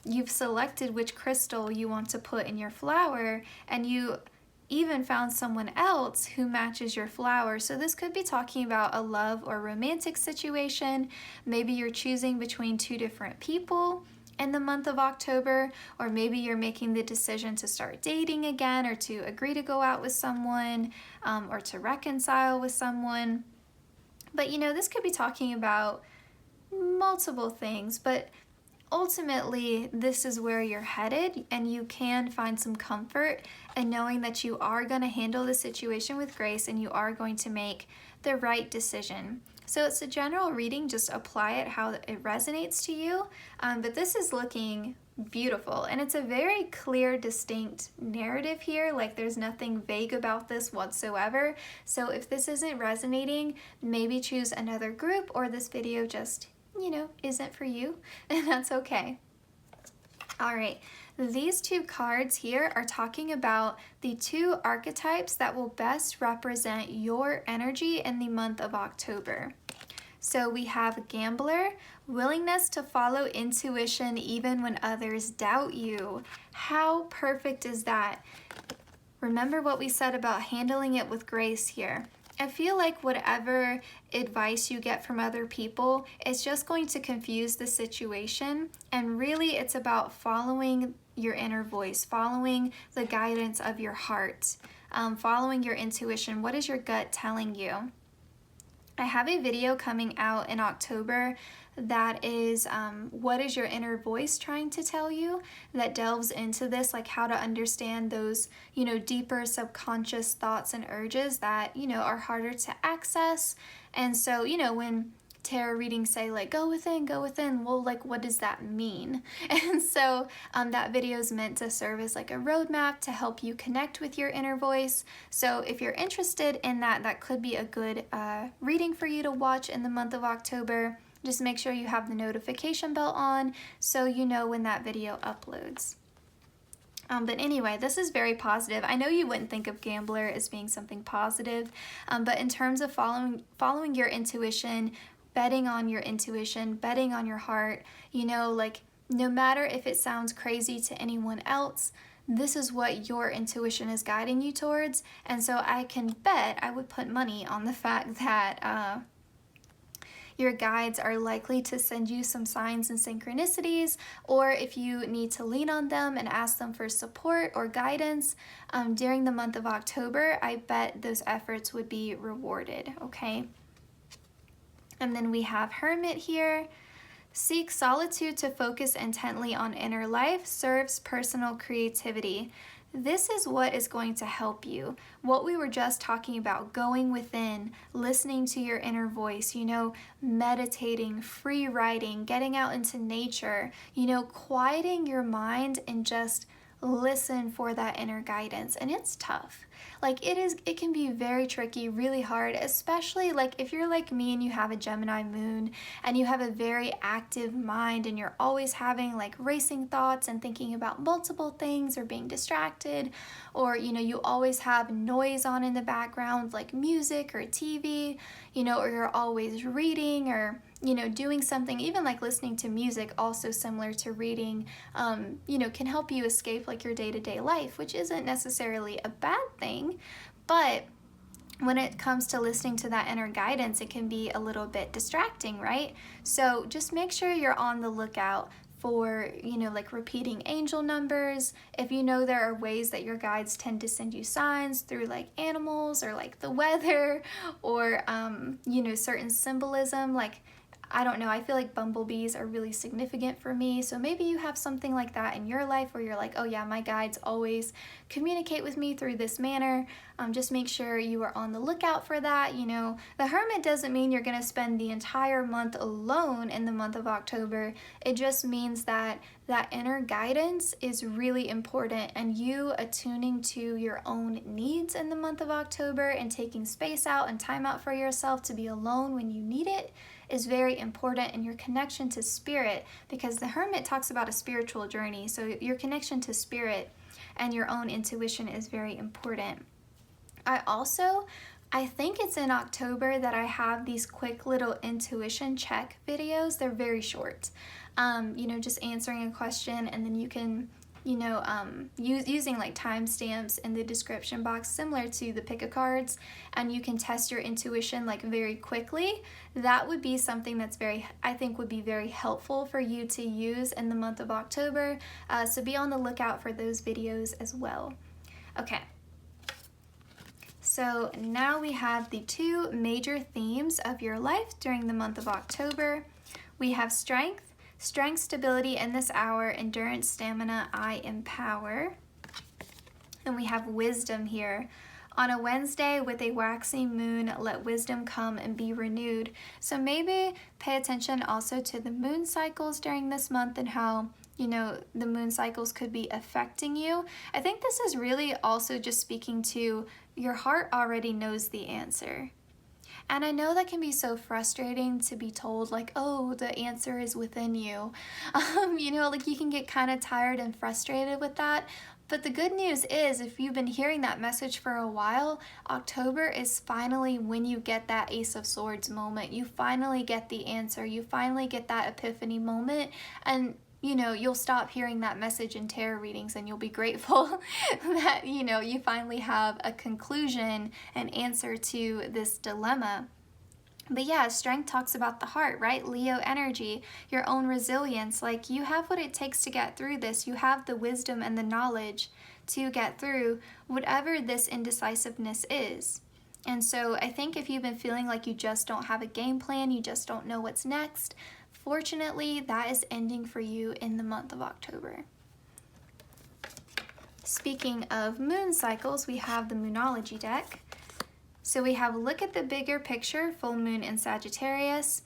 you've selected which crystal you want to put in your flower, and you even found someone else who matches your flower. So this could be talking about a love or romantic situation. Maybe you're choosing between two different people in the month of October, or maybe you're making the decision to start dating again, or to agree to go out with someone, or to reconcile with someone. But this could be talking about multiple things, but ultimately this is where you're headed, and you can find some comfort in knowing that you are going to handle the situation with grace and you are going to make the right decision. So it's a general reading, just apply it how it resonates to you, but this is looking beautiful, and it's a very clear, distinct narrative here. Like there's nothing vague about this whatsoever. So if this isn't resonating, maybe choose another group, or this video just, isn't for you, and that's okay. All right, these two cards here are talking about the two archetypes that will best represent your energy in the month of October. So we have Gambler, willingness to follow intuition even when others doubt you. How perfect is that? Remember what we said about handling it with grace here. I feel like whatever advice you get from other people, it's just going to confuse the situation. And really, it's about following your inner voice, following the guidance of your heart, following your intuition. What is your gut telling you? I have a video coming out in October that is what is your inner voice trying to tell you, that delves into this, like how to understand those, deeper subconscious thoughts and urges that, are harder to access. And so, when tarot readings say like go within, well, like what does that mean? And so that video is meant to serve as like a roadmap to help you connect with your inner voice. So if you're interested in that, that could be a good reading for you to watch in the month of October. Just make sure you have the notification bell on so you know when that video uploads. But anyway, this is very positive. I know you wouldn't think of gambler as being something positive, but in terms of following your intuition, betting on your intuition, betting on your heart, like no matter if it sounds crazy to anyone else, this is what your intuition is guiding you towards. And so I would put money on the fact that your guides are likely to send you some signs and synchronicities, or if you need to lean on them and ask them for support or guidance during the month of October, I bet those efforts would be rewarded, okay? And then we have Hermit here. Seek solitude to focus intently on inner life, serves personal creativity. This is what is going to help you. What we were just talking about, going within, listening to your inner voice, meditating, free writing, getting out into nature, quieting your mind and just listen for that inner guidance. And it's tough. Like it can be very tricky, really hard, especially like if you're like me and you have a Gemini moon and you have a very active mind and you're always having like racing thoughts and thinking about multiple things or being distracted, or you always have noise on in the background like music or TV, or you're always reading or doing something, even like listening to music, also similar to reading, can help you escape like your day-to-day life, which isn't necessarily a bad thing. But when it comes to listening to that inner guidance, it can be a little bit distracting, right? So just make sure you're on the lookout for, like repeating angel numbers. If there are ways that your guides tend to send you signs through like animals or like the weather or, certain symbolism, like I don't know, I feel like bumblebees are really significant for me. So maybe you have something like that in your life where you're like, oh yeah, my guides always communicate with me through this manner. Just make sure you are on the lookout for that. The Hermit doesn't mean you're going to spend the entire month alone in the month of October. It just means that inner guidance is really important, and you attuning to your own needs in the month of October and taking space out and time out for yourself to be alone when you need it is very important, in your connection to spirit, because the Hermit talks about a spiritual journey. So your connection to spirit and your own intuition is very important. I think it's in October that I have these quick little intuition check videos. They're very short. Just answering a question, and then you can using like timestamps in the description box, similar to the pick a cards, and you can test your intuition like very quickly. That would be something that's I think would be very helpful for you to use in the month of October. So be on the lookout for those videos as well. Okay. So now we have the two major themes of your life during the month of October. We have strength, stability in this hour, endurance, stamina, I empower. And we have wisdom here. On a Wednesday with a waxing moon, let wisdom come and be renewed. So maybe pay attention also to the moon cycles during this month and how the moon cycles could be affecting you. I think this is really also just speaking to your heart already knows the answer. And I know that can be so frustrating to be told like, oh, the answer is within you. Like you can get kind of tired and frustrated with that. But the good news is, if you've been hearing that message for a while, October is finally when you get that Ace of Swords moment. You finally get the answer. You finally get that epiphany moment. And you know, you'll stop hearing that message in tarot readings and you'll be grateful that, you know, you finally have a conclusion, an answer to this dilemma. But yeah, strength talks about the heart, right? Leo energy, your own resilience. Like, you have what it takes to get through this. You have the wisdom and the knowledge to get through whatever this indecisiveness is. And so I think if you've been feeling like you just don't have a game plan, you just don't know what's next, fortunately, that is ending for you in the month of October. Speaking of moon cycles, we have the Moonology deck. So we have look at the bigger picture, full moon in Sagittarius.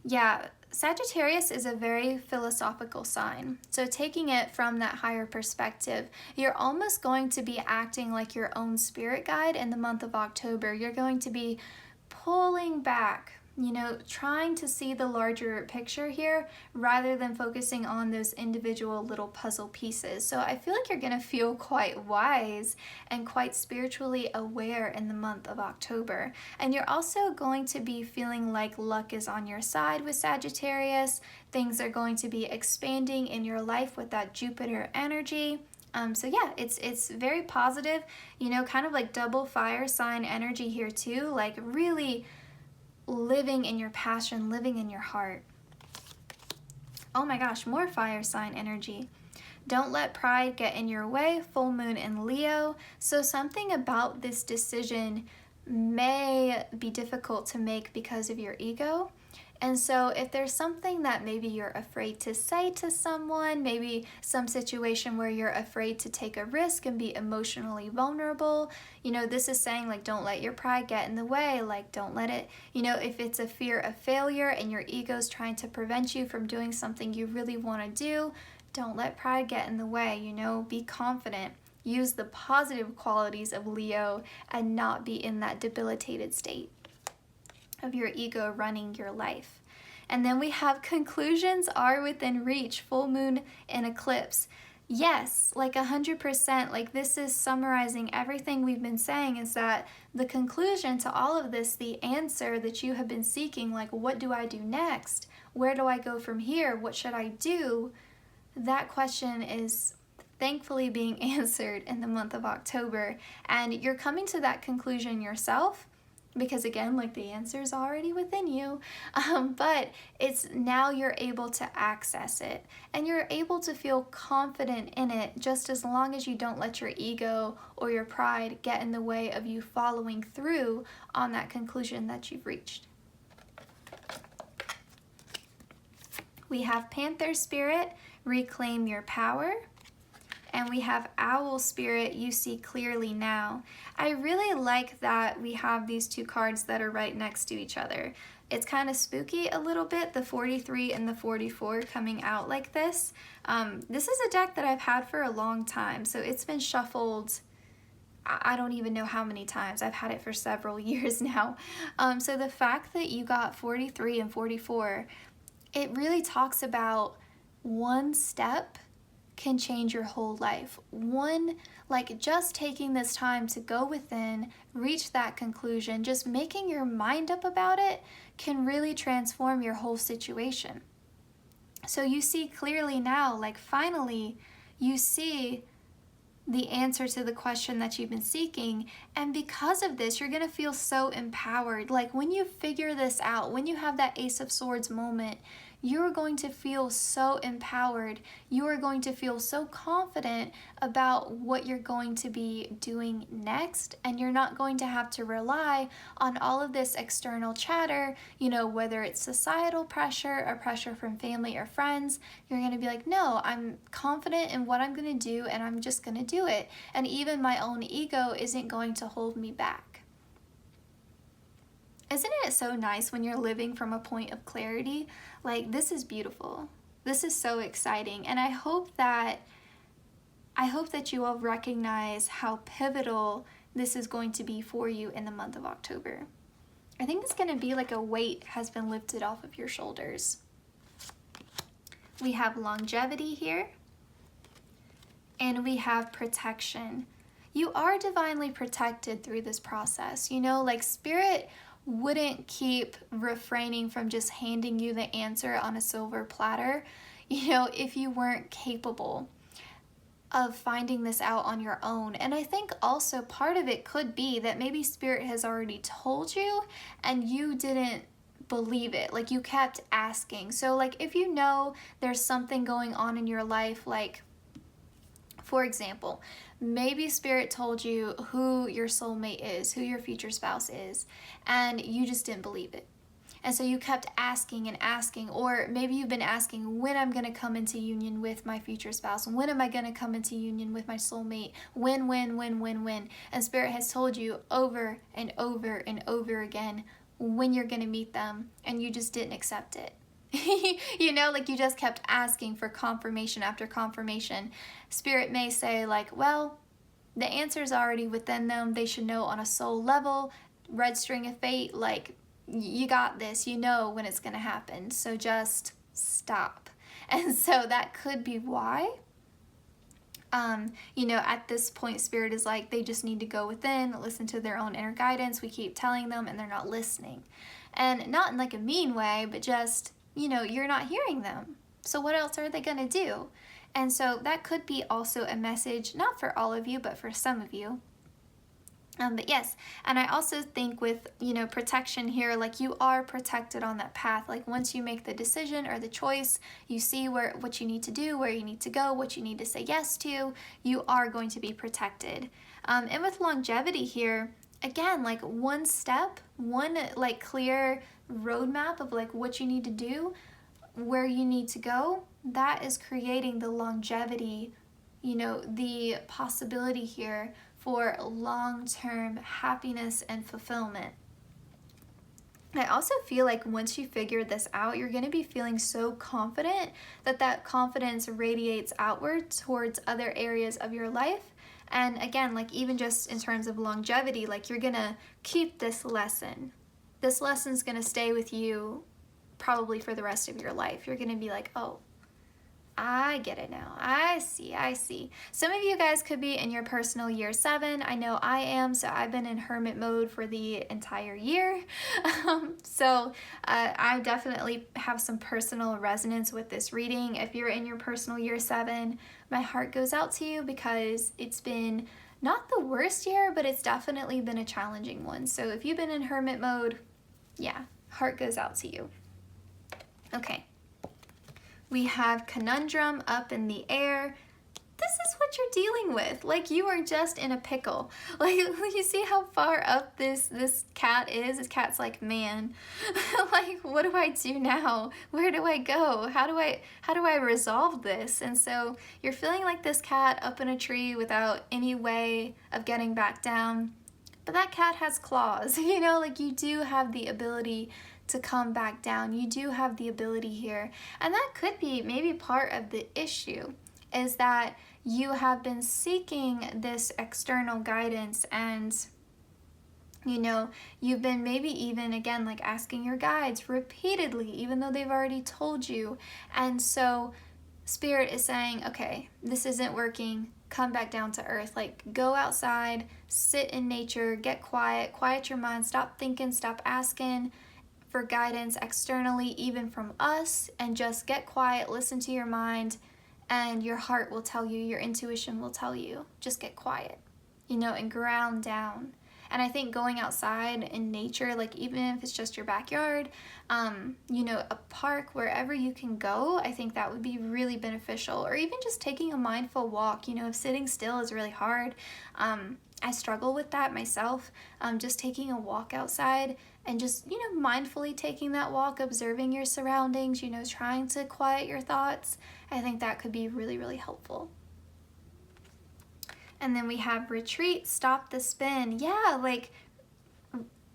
Yeah, Sagittarius is a very philosophical sign. So taking it from that higher perspective, you're almost going to be acting like your own spirit guide in the month of October. You're going to be pulling back, you know, trying to see the larger picture here rather than focusing on those individual little puzzle pieces. So I feel like you're going to feel quite wise and quite spiritually aware in the month of October. And you're also going to be feeling like luck is on your side with Sagittarius. Things are going to be expanding in your life with that Jupiter energy. So yeah, it's very positive, you know, kind of like double fire sign energy here too, like really living in your passion, living in your heart. Oh my gosh, more fire sign energy. Don't let pride get in your way, full moon in Leo. So something about this decision may be difficult to make because of your ego. And so if there's something that maybe you're afraid to say to someone, maybe some situation where you're afraid to take a risk and be emotionally vulnerable, you know, this is saying like, don't let your pride get in the way, like don't let it, you know, if it's a fear of failure and your ego's trying to prevent you from doing something you really want to do, don't let pride get in the way, you know, be confident. Use the positive qualities of Leo and not be in that debilitated state of your ego running your life. And then we have conclusions are within reach, full moon in eclipse. Yes, like 100%, like this is summarizing everything we've been saying, is that the conclusion to all of this, the answer that you have been seeking, like what do I do next? Where do I go from here? What should I do? That question is thankfully being answered in the month of October. And you're coming to that conclusion yourself, because again, like the answer is already within you, but it's now you're able to access it and you're able to feel confident in it, just as long as you don't let your ego or your pride get in the way of you following through on that conclusion that you've reached. We have Panther Spirit, reclaim your power. And we have Owl Spirit, you see clearly now. I really like that we have these two cards that are right next to each other. It's kind of spooky a little bit, the 43 and the 44 coming out like this. This is a deck that I've had for a long time, so it's been shuffled, I don't even know how many times. I've had it for several years now. So the fact that you got 43 and 44, it really talks about one step can change your whole life. One, like just taking this time to go within, reach that conclusion, just making your mind up about it can really transform your whole situation. So you see clearly now, like finally, you see the answer to the question that you've been seeking. And because of this, you're gonna feel so empowered. Like when you figure this out, when you have that Ace of Swords moment, you're going to feel so empowered. You are going to feel so confident about what you're going to be doing next. And you're not going to have to rely on all of this external chatter, you know, whether it's societal pressure or pressure from family or friends. You're going to be like, no, I'm confident in what I'm going to do and I'm just going to do it. And even my own ego isn't going to hold me back. Isn't it so nice when you're living from a point of clarity? Like, this is beautiful. This is so exciting. And I hope that you all recognize how pivotal this is going to be for you in the month of October. I think it's going to be like a weight has been lifted off of your shoulders. We have longevity here. And we have protection. You are divinely protected through this process. You know, like Spirit wouldn't keep refraining from just handing you the answer on a silver platter. if you weren't capable of finding this out on your own. And I think also part of it could be that maybe Spirit has already told you and you didn't believe it. Like, you kept asking. So like, if you know there's something going on in your life, like, for example, maybe Spirit told you who your soulmate is, who your future spouse is, and you just didn't believe it. And so you kept asking and asking, or maybe you've been asking, when I'm going to come into union with my future spouse? When am I going to come into union with my soulmate? When? And Spirit has told you over and over and over again when you're going to meet them, and you just didn't accept it. Like, you just kept asking for confirmation after confirmation. Spirit may say, like, well, the answer's already within them. They should know on a soul level. Red string of fate, like, you got this, when it's going to happen. So just stop. And so that could be why, at this point, Spirit is like, they just need to go within, listen to their own inner guidance. We keep telling them and they're not listening. And not in like a mean way, but just, you're not hearing them. So what else are they going to do? And so that could be also a message, not for all of you, but for some of you. But yes, and I also think with, protection here, like, you are protected on that path. Like, once you make the decision or the choice, you see what you need to do, where you need to go, what you need to say yes to, you are going to be protected. And with longevity here, again, like, one step, one like clear roadmap of like what you need to do, where you need to go, that is creating the longevity, the possibility here for long-term happiness and fulfillment. I also feel like once you figure this out, you're going to be feeling so confident that confidence radiates outward towards other areas of your life. And again, like, even just in terms of longevity, like, you're going to keep this lesson. This lesson's going to stay with you probably for the rest of your life. You're going to be like, oh, I get it now. I see. Some of you guys could be in your personal year 7. I know I am, so I've been in hermit mode for the entire year. So I definitely have some personal resonance with this reading. If you're in your personal year 7, my heart goes out to you, because it's been not the worst year, but it's definitely been a challenging one. So if you've been in hermit mode, yeah, heart goes out to you. Okay. We have conundrum up in the air. This is what you're dealing with. Like, you are just in a pickle. Like, you see how far up this cat is? This cat's like, man, like, what do I do now? Where do I go? How do I resolve this? And so you're feeling like this cat up in a tree without any way of getting back down. But that cat has claws, like, you do have the ability to come back down. You do have the ability here. And that could be maybe part of the issue, is that you have been seeking this external guidance, and you've been maybe even, again, like, asking your guides repeatedly, even though they've already told you. And so Spirit is saying, okay, this isn't working. Come back down to earth. Like, go outside, sit in nature, get quiet your mind, stop thinking, stop asking for guidance externally, even from us, and just get quiet, listen to your mind, and your heart will tell you, your intuition will tell you, just get quiet, and ground down. And I think going outside in nature, like, even if it's just your backyard, a park, wherever you can go, I think that would be really beneficial. Or even just taking a mindful walk, if sitting still is really hard. I struggle with that myself, just taking a walk outside and just, mindfully taking that walk, observing your surroundings, trying to quiet your thoughts. I think that could be really, really helpful. And then we have retreat, stop the spin. Yeah, like,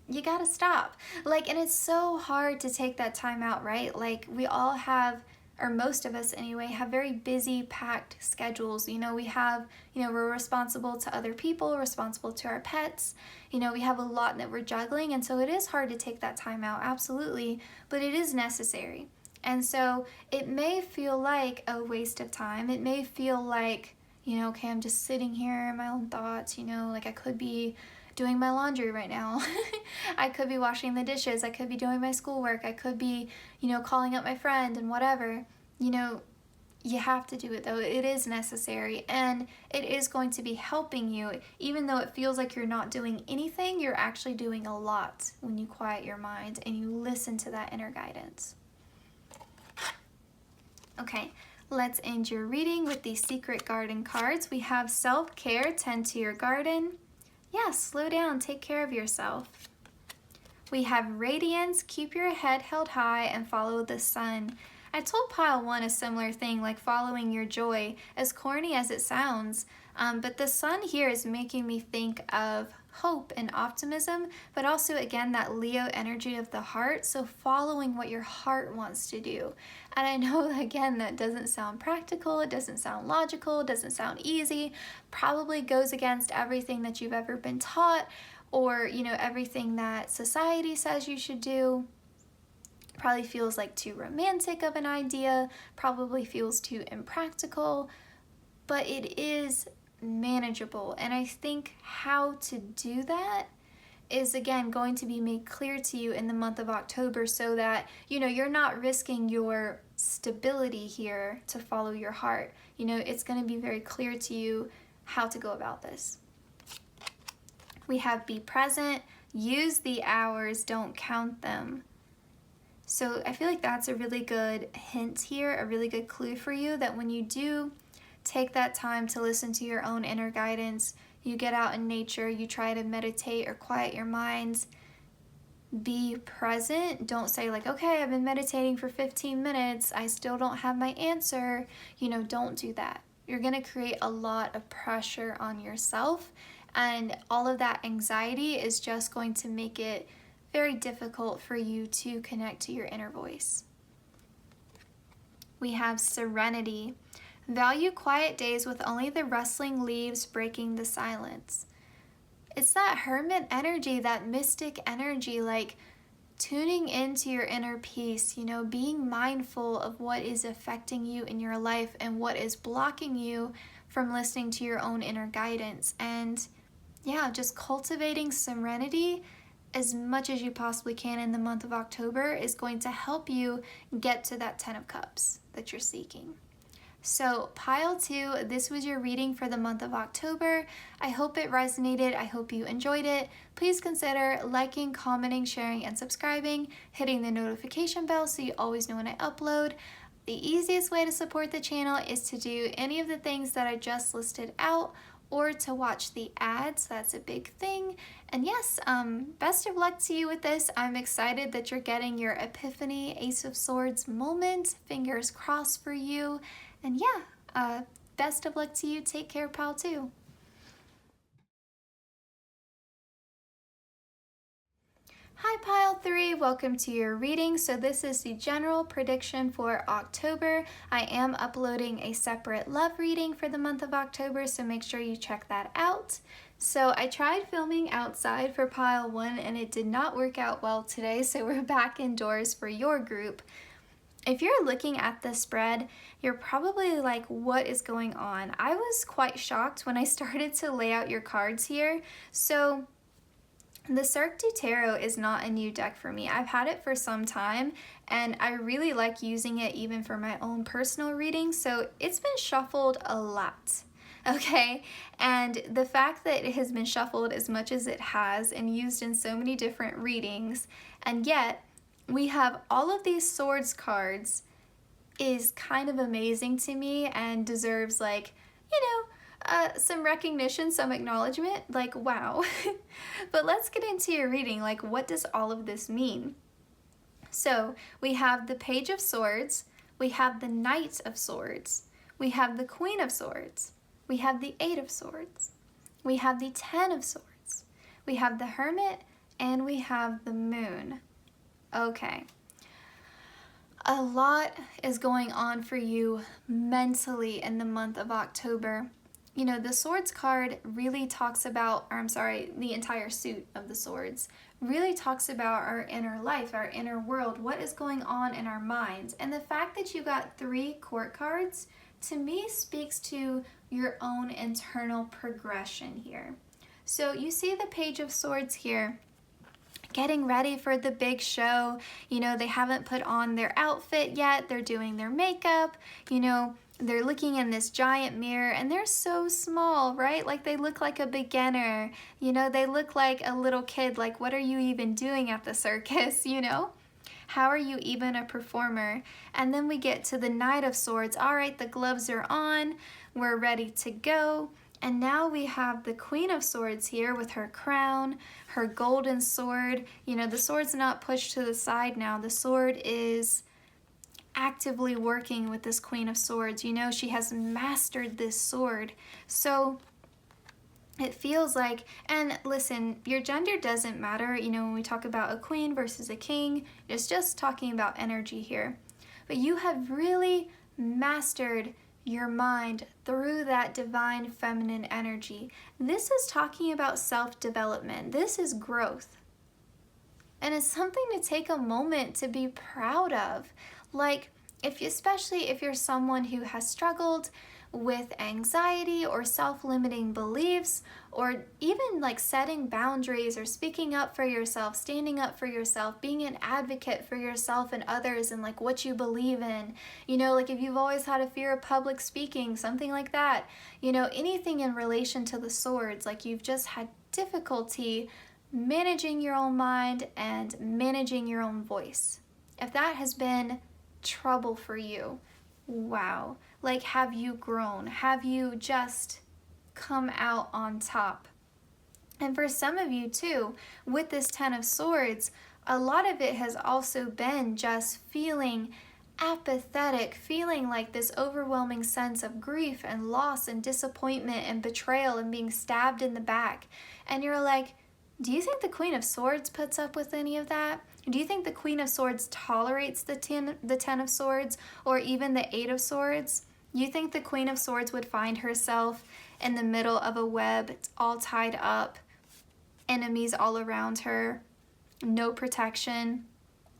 you gotta stop. Like, and it's so hard to take that time out, right? Like, we all have, or most of us anyway, have very busy, packed schedules. We have, we're responsible to other people, responsible to our pets. We have a lot that we're juggling. And so it is hard to take that time out, absolutely, but it is necessary. And so it may feel like a waste of time. It may feel like, okay, I'm just sitting here in my own thoughts, like, I could be doing my laundry right now. I could be washing the dishes. I could be doing my schoolwork. I could be, calling up my friend and whatever. You have to do it though. It is necessary, and it is going to be helping you. Even though it feels like you're not doing anything, you're actually doing a lot when you quiet your mind and you listen to that inner guidance. Okay, let's end your reading with the Secret Garden cards. We have self-care, tend to your garden. Yeah, slow down, take care of yourself. We have radiance, keep your head held high and follow the sun. I told pile 1 a similar thing, like following your joy, as corny as it sounds. But the sun here is making me think of hope and optimism, but also again that Leo energy of the heart, so following what your heart wants to do. And I know again that doesn't sound practical, it doesn't sound logical, it doesn't sound easy, probably goes against everything that you've ever been taught, or everything that society says you should do. Probably feels like too romantic of an idea, probably feels too impractical, but it is manageable. And I think how to do that is again going to be made clear to you in the month of October, so that you're not risking your stability here to follow your heart. It's going to be very clear to you how to go about this. We have be present, use the hours, don't count them. So I feel like that's a really good hint here, a really good clue for you, that when you do take that time to listen to your own inner guidance, you get out in nature, you try to meditate or quiet your minds, be present. Don't say like, okay, I've been meditating for 15 minutes, I still don't have my answer. Don't do that. You're going to create a lot of pressure on yourself, and all of that anxiety is just going to make it very difficult for you to connect to your inner voice. We have serenity. Value quiet days with only the rustling leaves breaking the silence. It's that hermit energy, that mystic energy, like tuning into your inner peace, being mindful of what is affecting you in your life and what is blocking you from listening to your own inner guidance. And yeah, just cultivating serenity as much as you possibly can in the month of October is going to help you get to that 10 of Cups that you're seeking. So pile 2, this was your reading for the month of October. I hope it resonated. I hope you enjoyed it. Please consider liking, commenting, sharing, and subscribing, hitting the notification bell so you always know when I upload. The easiest way to support the channel is to do any of the things that I just listed out, or to watch the ads. That's a big thing. And yes, best of luck to you with this. I'm excited that you're getting your Epiphany Ace of Swords moment. Fingers crossed for you. And yeah, best of luck to you. Take care, pal, too. Hi Pile 3, welcome to your reading. So this is the general prediction for October. I am uploading a separate love reading for the month of October, so make sure you check that out. So I tried filming outside for Pile 1 and it did not work out well today, so we're back indoors for your group. If you're looking at the spread, you're probably like, what is going on? I was quite shocked when I started to lay out your cards here. So the Cirque du Tarot is not a new deck for me. I've had it for some time and I really like using it even for my own personal reading, so it's been shuffled a lot. Okay, and the fact that it has been shuffled as much as it has and used in so many different readings, and yet we have all of these swords cards, is kind of amazing to me and deserves, like, some recognition, some acknowledgement, like, wow. But let's get into your reading. Like, what does all of this mean? So we have the Page of Swords, we have the Knight of Swords, we have the Queen of Swords, we have the Eight of Swords, we have the 10 of Swords, we have the Hermit, and we have the Moon. Okay. A lot is going on for you mentally in the month of October. The Swords card really talks about, the entire suit of the Swords really talks about our inner life, our inner world, what is going on in our minds. And the fact that you got 3 court cards, to me, speaks to your own internal progression here. So you see the Page of Swords here, getting ready for the big show. They haven't put on their outfit yet, they're doing their makeup, they're looking in this giant mirror and they're so small, right? Like they look like a beginner, you know, they look like a little kid. Like, what are you even doing at the circus, you know? How are you even a performer? And then we get to the Knight of Swords. All right, the gloves are on, we're ready to go. And now we have the Queen of Swords here with her crown, her golden sword. You know, the sword's not pushed to the side now. The sword is actively working with this Queen of Swords. You know, she has mastered this sword. So it feels like, and listen, your gender doesn't matter. You know, when we talk about a queen versus a king, it's just talking about energy here. But you have really mastered your mind through that divine feminine energy. This is talking about self-development. This is growth. And it's something to take a moment to be proud of. Like, especially if you're someone who has struggled with anxiety or self-limiting beliefs, or even like setting boundaries or speaking up for yourself, standing up for yourself, being an advocate for yourself and others and like what you believe in. You know, like if you've always had a fear of public speaking, something like that. You know, anything in relation to the swords, like you've just had difficulty managing your own mind and managing your own voice. If that has been trouble for you, wow. Like, have you grown? Have you just come out on top? And for some of you too, with this Ten of Swords, a lot of it has also been just feeling apathetic, feeling like this overwhelming sense of grief and loss and disappointment and betrayal and being stabbed in the back. And you're like, do you think the Queen of Swords puts up with any of that? Do you think the Queen of Swords tolerates the Ten of Swords or even the Eight of Swords? You think the Queen of Swords would find herself in the middle of a web, it's all tied up, enemies all around her, no protection,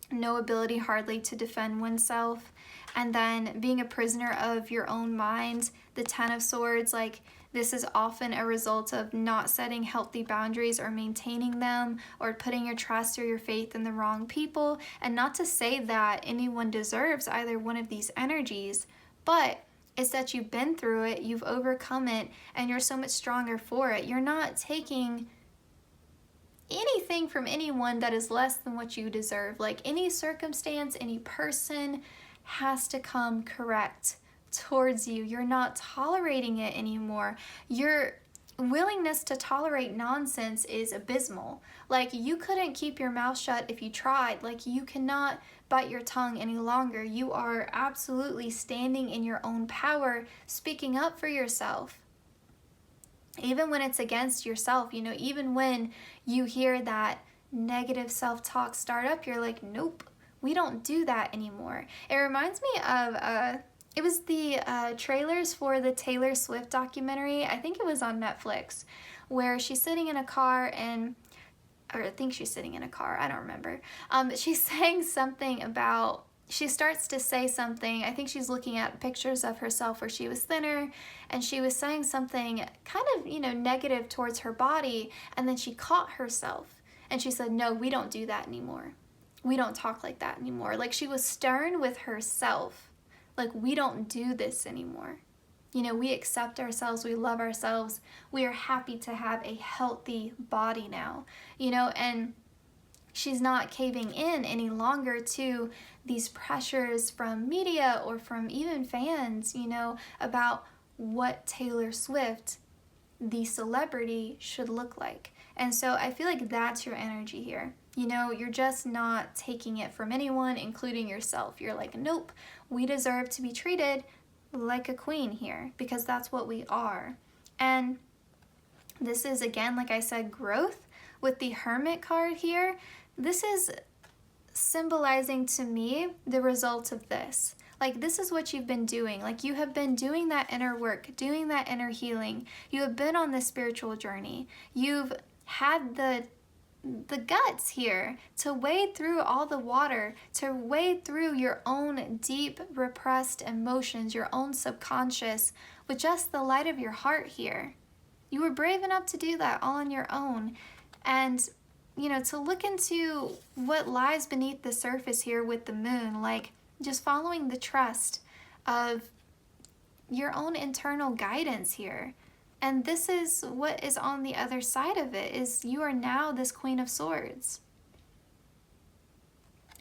no ability hardly to defend oneself, and then being a prisoner of your own mind, the Ten of Swords, like this is often a result of not setting healthy boundaries or maintaining them or putting your trust or your faith in the wrong people. And not to say that anyone deserves either one of these energies, but it's that you've been through it, you've overcome it, and you're so much stronger for it. You're not taking anything from anyone that is less than what you deserve. Like any circumstance, any person has to come correct towards you. You're not tolerating it anymore. Your willingness to tolerate nonsense is abysmal. Like you couldn't keep your mouth shut if you tried. Like you cannot bite your tongue any longer. You are absolutely standing in your own power, speaking up for yourself. Even when it's against yourself, you know, even when you hear that negative self-talk start up, you're like, nope, we don't do that anymore. It reminds me of it was the trailers for the Taylor Swift documentary. I think it was on Netflix, where she's sitting in a car and, or I think she's sitting in a car, I don't remember. She's saying something about, she starts to say something, I think she's looking at pictures of herself where she was thinner, and she was saying something kind of, you know, negative towards her body, and then she caught herself, and she said, no, we don't do that anymore. We don't talk like that anymore. Like she was stern with herself. Like, we don't do this anymore. You know, we accept ourselves, we love ourselves, we are happy to have a healthy body now, you know, and she's not caving in any longer to these pressures from media or from even fans, you know, about what Taylor Swift, the celebrity, should look like. And so I feel like that's your energy here. You know, you're just not taking it from anyone, including yourself. You're like, nope, we deserve to be treated like a queen here because that's what we are. And this is, again, like I said, growth with the Hermit card here. This is symbolizing to me the result of this. Like, this is what you've been doing. Like, you have been doing that inner work, doing that inner healing. You have been on this spiritual journey. You've had the guts here to wade through all the water, to wade through your own deep repressed emotions, your own subconscious, with just the light of your heart here. You were brave enough to do that all on your own. And, you know, to look into what lies beneath the surface here with the moon, like just following the trust of your own internal guidance here. And this is what is on the other side of it, is you are now this Queen of Swords.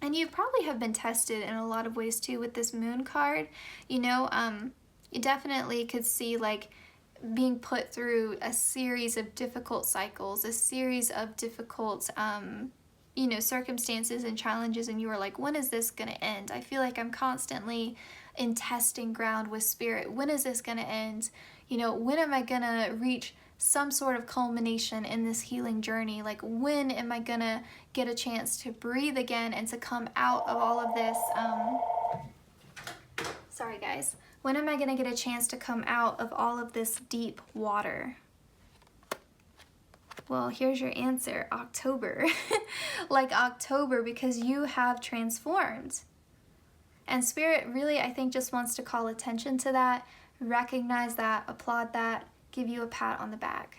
And you probably have been tested in a lot of ways too with this Moon card. You know, you definitely could see like being put through a series of difficult cycles, a series of difficult, you know, circumstances and challenges, and you are like, when is this going to end? I feel like I'm constantly in testing ground with Spirit. When is this going to end? You know, when am I going to reach some sort of culmination in this healing journey? Like, when am I going to get a chance to breathe again and to come out of all of this? Sorry, guys. When am I going to get a chance to come out of all of this deep water? Well, here's your answer, October. Like October, because you have transformed. And Spirit really, I think, just wants to call attention to that, recognize that, applaud that, give you a pat on the back.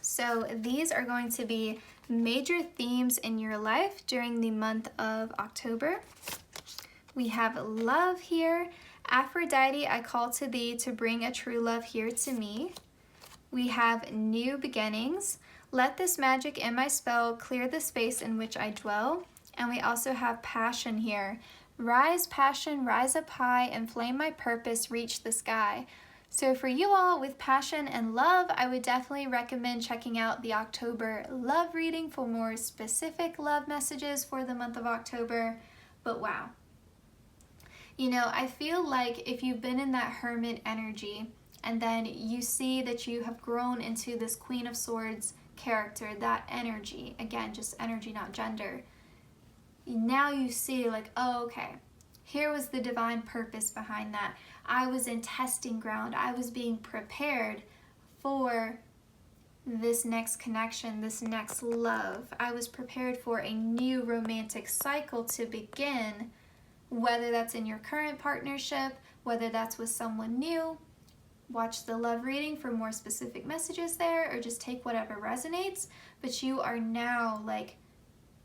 So these are going to be major themes in your life during the month of October. We have love here. Aphrodite, I call to thee to bring a true love here to me. We have new beginnings. Let this magic in my spell clear the space in which I dwell. And we also have passion here. Rise, passion, rise up high, and flame my purpose, reach the sky. So for you all with passion and love, I would definitely recommend checking out the October love reading for more specific love messages for the month of October. But wow. You know, I feel like if you've been in that hermit energy and then you see that you have grown into this Queen of Swords character, that energy, again, just energy, not gender, now you see like, oh, okay, here was the divine purpose behind that. I was in testing ground. I was being prepared for this next connection, this next love. I was prepared for a new romantic cycle to begin, whether that's in your current partnership, whether that's with someone new. Watch the love reading for more specific messages there, or just take whatever resonates. But you are now like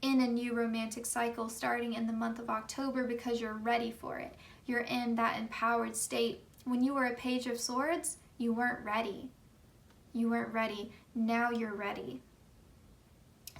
in a new romantic cycle starting in the month of October because you're ready for it. You're in that empowered state. When you were a Page of Swords, you weren't ready. You weren't ready. Now you're ready.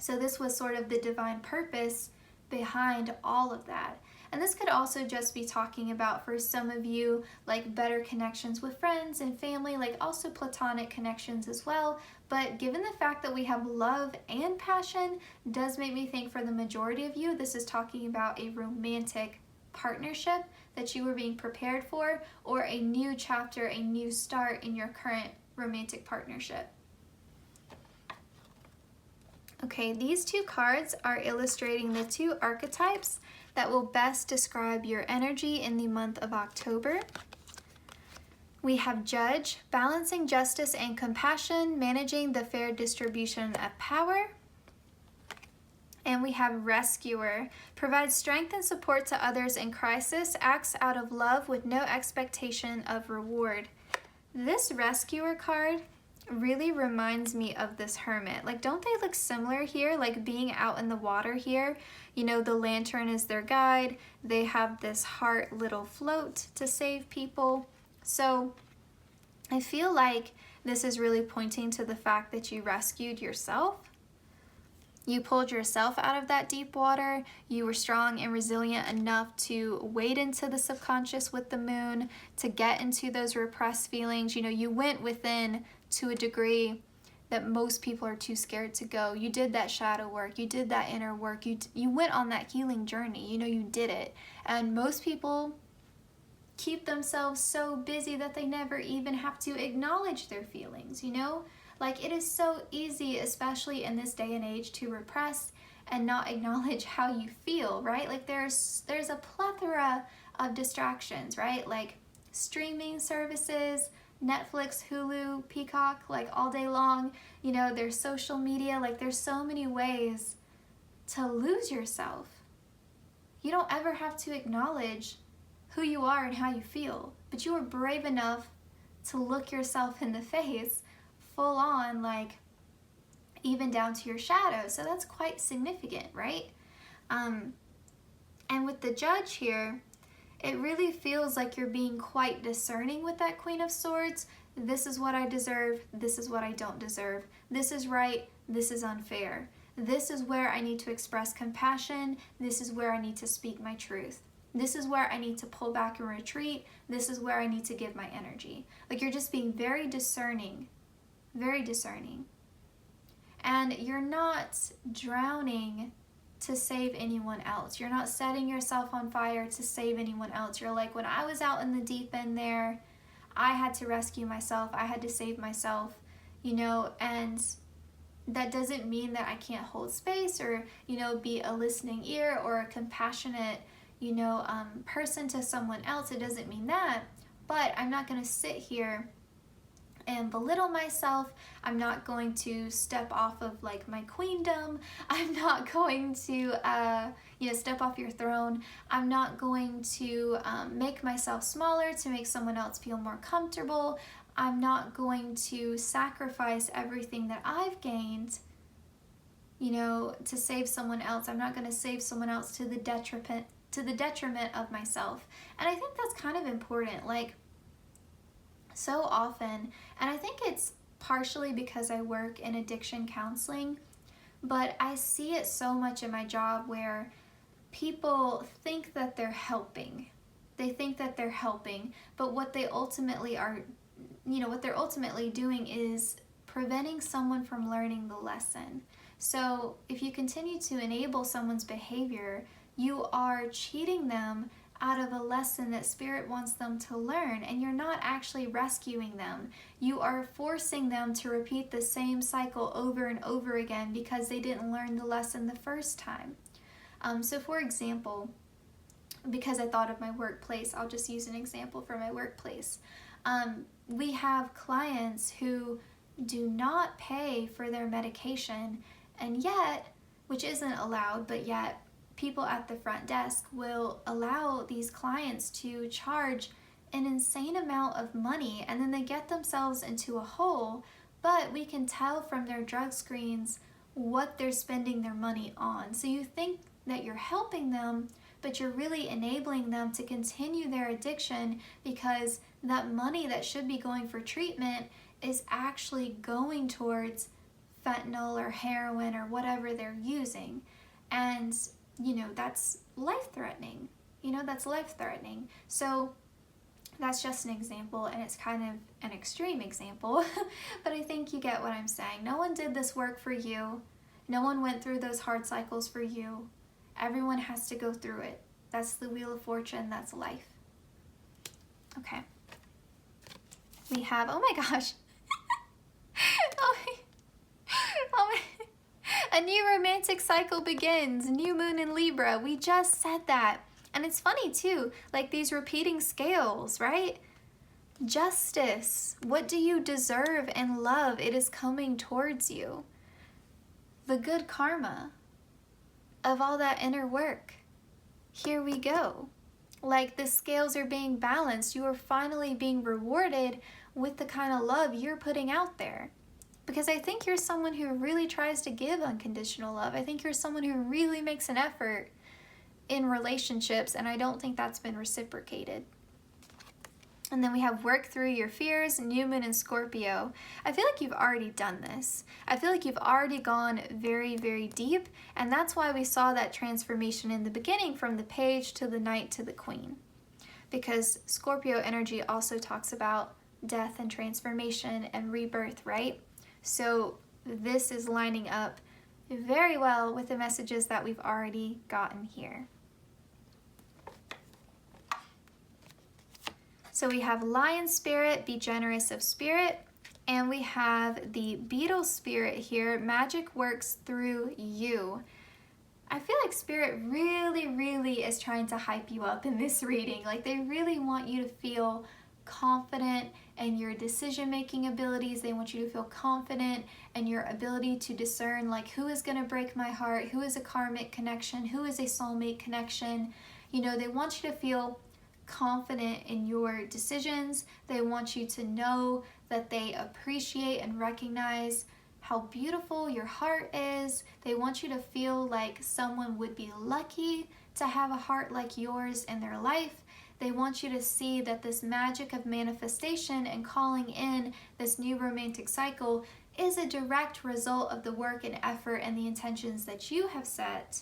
So this was sort of the divine purpose behind all of that. And this could also just be talking about, for some of you, like better connections with friends and family, like also platonic connections as well. But given the fact that we have love and passion, does make me think for the majority of you, this is talking about a romantic partnership that you were being prepared for, or a new chapter, a new start in your current romantic partnership. Okay, these two cards are illustrating the two archetypes that will best describe your energy in the month of October. We have Judge, balancing justice and compassion, managing the fair distribution of power. And we have Rescuer, provides strength and support to others in crisis, acts out of love with no expectation of reward. This Rescuer card really reminds me of this Hermit. Like, don't they look similar here? Like being out in the water here, you know, the lantern is their guide. They have this heart little float to save people. So I feel like this is really pointing to the fact that you rescued yourself. You pulled yourself out of that deep water. You were strong and resilient enough to wade into the subconscious with the moon, to get into those repressed feelings. You know, you went within to a degree that most people are too scared to go. You did that shadow work. You did that inner work. You went on that healing journey. You know, you did it. And most people keep themselves so busy that they never even have to acknowledge their feelings, you know? Like, it is so easy, especially in this day and age, to repress and not acknowledge how you feel, right? Like, there's a plethora of distractions, right? Like streaming services, Netflix, Hulu, Peacock, like all day long. You know, there's social media. Like, there's so many ways to lose yourself. You don't ever have to acknowledge who you are and how you feel, but you are brave enough to look yourself in the face full on, like even down to your shadow. So that's quite significant, right? And with the Judge here, it really feels like you're being quite discerning with that Queen of Swords. This is what I deserve. This is what I don't deserve. This is right. This is unfair. This is where I need to express compassion. This is where I need to speak my truth. This is where I need to pull back and retreat. This is where I need to give my energy. Like, you're just being very discerning, very discerning. And you're not drowning to save anyone else. You're not setting yourself on fire to save anyone else. You're like, when I was out in the deep end there, I had to rescue myself. I had to save myself, and that doesn't mean that I can't hold space or, be a listening ear or a compassionate, person to someone else. It doesn't mean that, but I'm not going to sit here and belittle myself. I'm not going to step off of like my queendom. I'm not going to, step off your throne. I'm not going to make myself smaller to make someone else feel more comfortable. I'm not going to sacrifice everything that I've gained, to save someone else. I'm not going to save someone else to the detriment of myself. And I think that's kind of important. Like, so often, and I think it's partially because I work in addiction counseling, but I see it so much in my job where people think that they're helping. They think that they're helping, but what they ultimately are, what they're ultimately doing is preventing someone from learning the lesson. So if you continue to enable someone's behavior, you are cheating them out of a lesson that Spirit wants them to learn, and you're not actually rescuing them. You are forcing them to repeat the same cycle over and over again because they didn't learn the lesson the first time. So for example, because I thought of my workplace, I'll just use an example for my workplace. We have clients who do not pay for their medication, and yet, which isn't allowed, but yet people at the front desk will allow these clients to charge an insane amount of money, and then they get themselves into a hole, but we can tell from their drug screens what they're spending their money on. So you think that you're helping them, but you're really enabling them to continue their addiction because that money that should be going for treatment is actually going towards fentanyl or heroin or whatever they're using. And that's life-threatening. That's life-threatening. So that's just an example, and it's kind of an extreme example, but I think you get what I'm saying. No one did this work for you. No one went through those hard cycles for you. Everyone has to go through it. That's the Wheel of Fortune. That's life. Okay. We have, oh my gosh. A new romantic cycle begins. New moon in Libra. We just said that. And it's funny too, like these repeating scales, right? Justice. What do you deserve and love? It is coming towards you. The good karma of all that inner work. Here we go. Like the scales are being balanced. You are finally being rewarded with the kind of love you're putting out there. Because I think you're someone who really tries to give unconditional love. I think you're someone who really makes an effort in relationships, and I don't think that's been reciprocated. And then we have work through your fears, new moon in Scorpio. I feel like you've already done this. I feel like you've already gone very, very deep, and that's why we saw that transformation in the beginning from the Page to the Knight to the Queen. Because Scorpio energy also talks about death and transformation and rebirth, right? So this is lining up very well with the messages that we've already gotten here. So we have Lion Spirit, be generous of spirit, and we have the Beetle Spirit here, magic works through you. I feel like Spirit really is trying to hype you up in this reading. Like they really want you to feel confident in your decision-making abilities. They want you to feel confident in your ability to discern like who is going to break my heart, who is a karmic connection, who is a soulmate connection. They want you to feel confident in your decisions. They want you to know that they appreciate and recognize how beautiful your heart is. They want you to feel like someone would be lucky to have a heart like yours in their life. They want you to see that this magic of manifestation and calling in this new romantic cycle is a direct result of the work and effort and the intentions that you have set,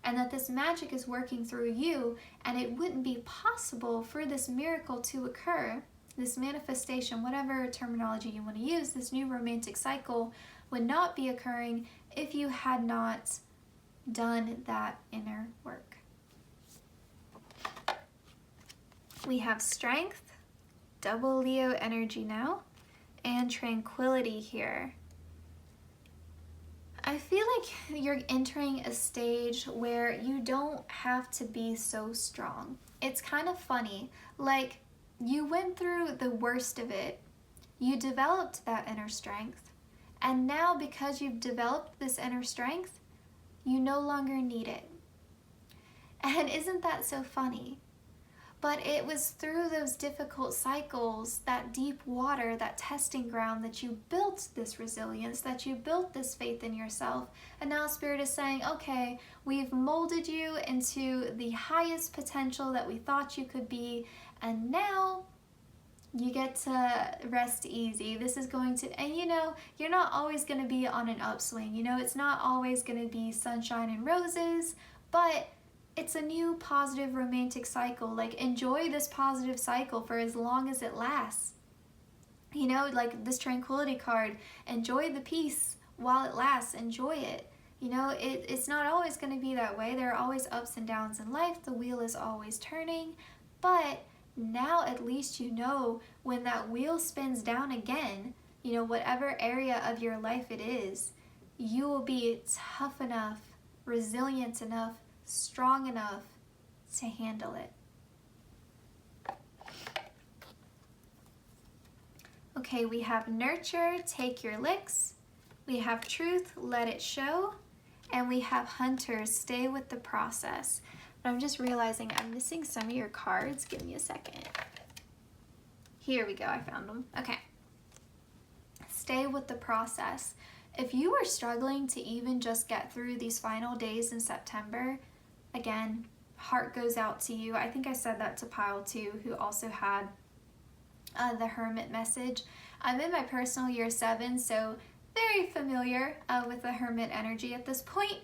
and that this magic is working through you, and it wouldn't be possible for this miracle to occur, this manifestation, whatever terminology you want to use, this new romantic cycle would not be occurring if you had not done that inner work. We have strength, double Leo energy now, and tranquility here. I feel like you're entering a stage where you don't have to be so strong. It's kind of funny, like you went through the worst of it, you developed that inner strength, and now because you've developed this inner strength, you no longer need it. And isn't that so funny? But it was through those difficult cycles, that deep water, that testing ground, that you built this resilience, that you built this faith in yourself. And now Spirit is saying, okay, we've molded you into the highest potential that we thought you could be. And now you get to rest easy. This is going to, and you know, you're not always going to be on an upswing. You know, it's not always going to be sunshine and roses, but it's a new positive romantic cycle. Like, enjoy this positive cycle for as long as it lasts. You know, like this tranquility card, enjoy the peace while it lasts. Enjoy it. You know, it's not always going to be that way. There are always ups and downs in life. The wheel is always turning. But now at least you know when that wheel spins down again, you know, whatever area of your life it is, you will be tough enough, resilient enough, strong enough to handle it. Okay, we have nurture, take your licks. We have truth, let it show. And we have hunter, stay with the process. But I'm just realizing I'm missing some of your cards. Give me a second. Here we go, I found them. Okay. Stay with the process. If you are struggling to even just get through these final days in September, again, heart goes out to you. I think I said that to Pile 2, who also had the Hermit message. I'm in my personal year 7, so very familiar with the Hermit energy at this point.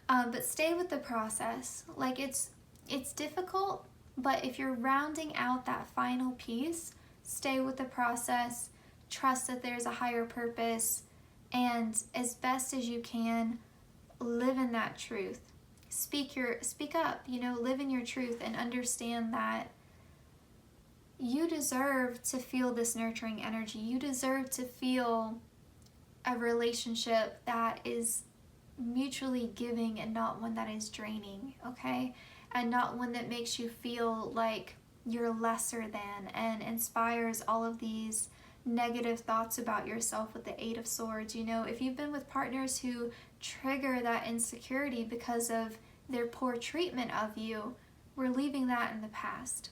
But stay with the process. Like, it's difficult, but if you're rounding out that final piece, stay with the process, trust that there's a higher purpose, and as best as you can, live in that truth. Speak up, you know, live in your truth, and understand that you deserve to feel this nurturing energy. You deserve to feel a relationship that is mutually giving and not one that is draining, okay? And not one that makes you feel like you're lesser than and inspires all of these negative thoughts about yourself with the 8 of Swords. You know, if you've been with partners who trigger that insecurity because of their poor treatment of you, we're leaving that in the past.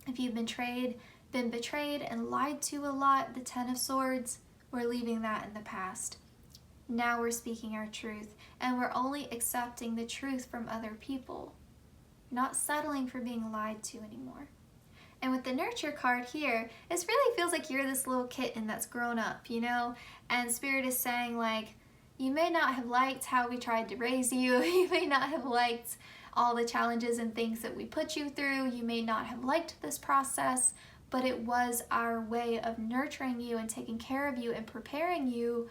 If you've been betrayed and lied to a lot, the 10 of Swords, we're leaving that in the past. Now we're speaking our truth, and we're only accepting the truth from other people, not settling for being lied to anymore. And with the nurture card here, it really feels like you're this little kitten that's grown up, you know? And Spirit is saying, like, you may not have liked how we tried to raise you. You may not have liked all the challenges and things that we put you through. You may not have liked this process, but it was our way of nurturing you and taking care of you and preparing you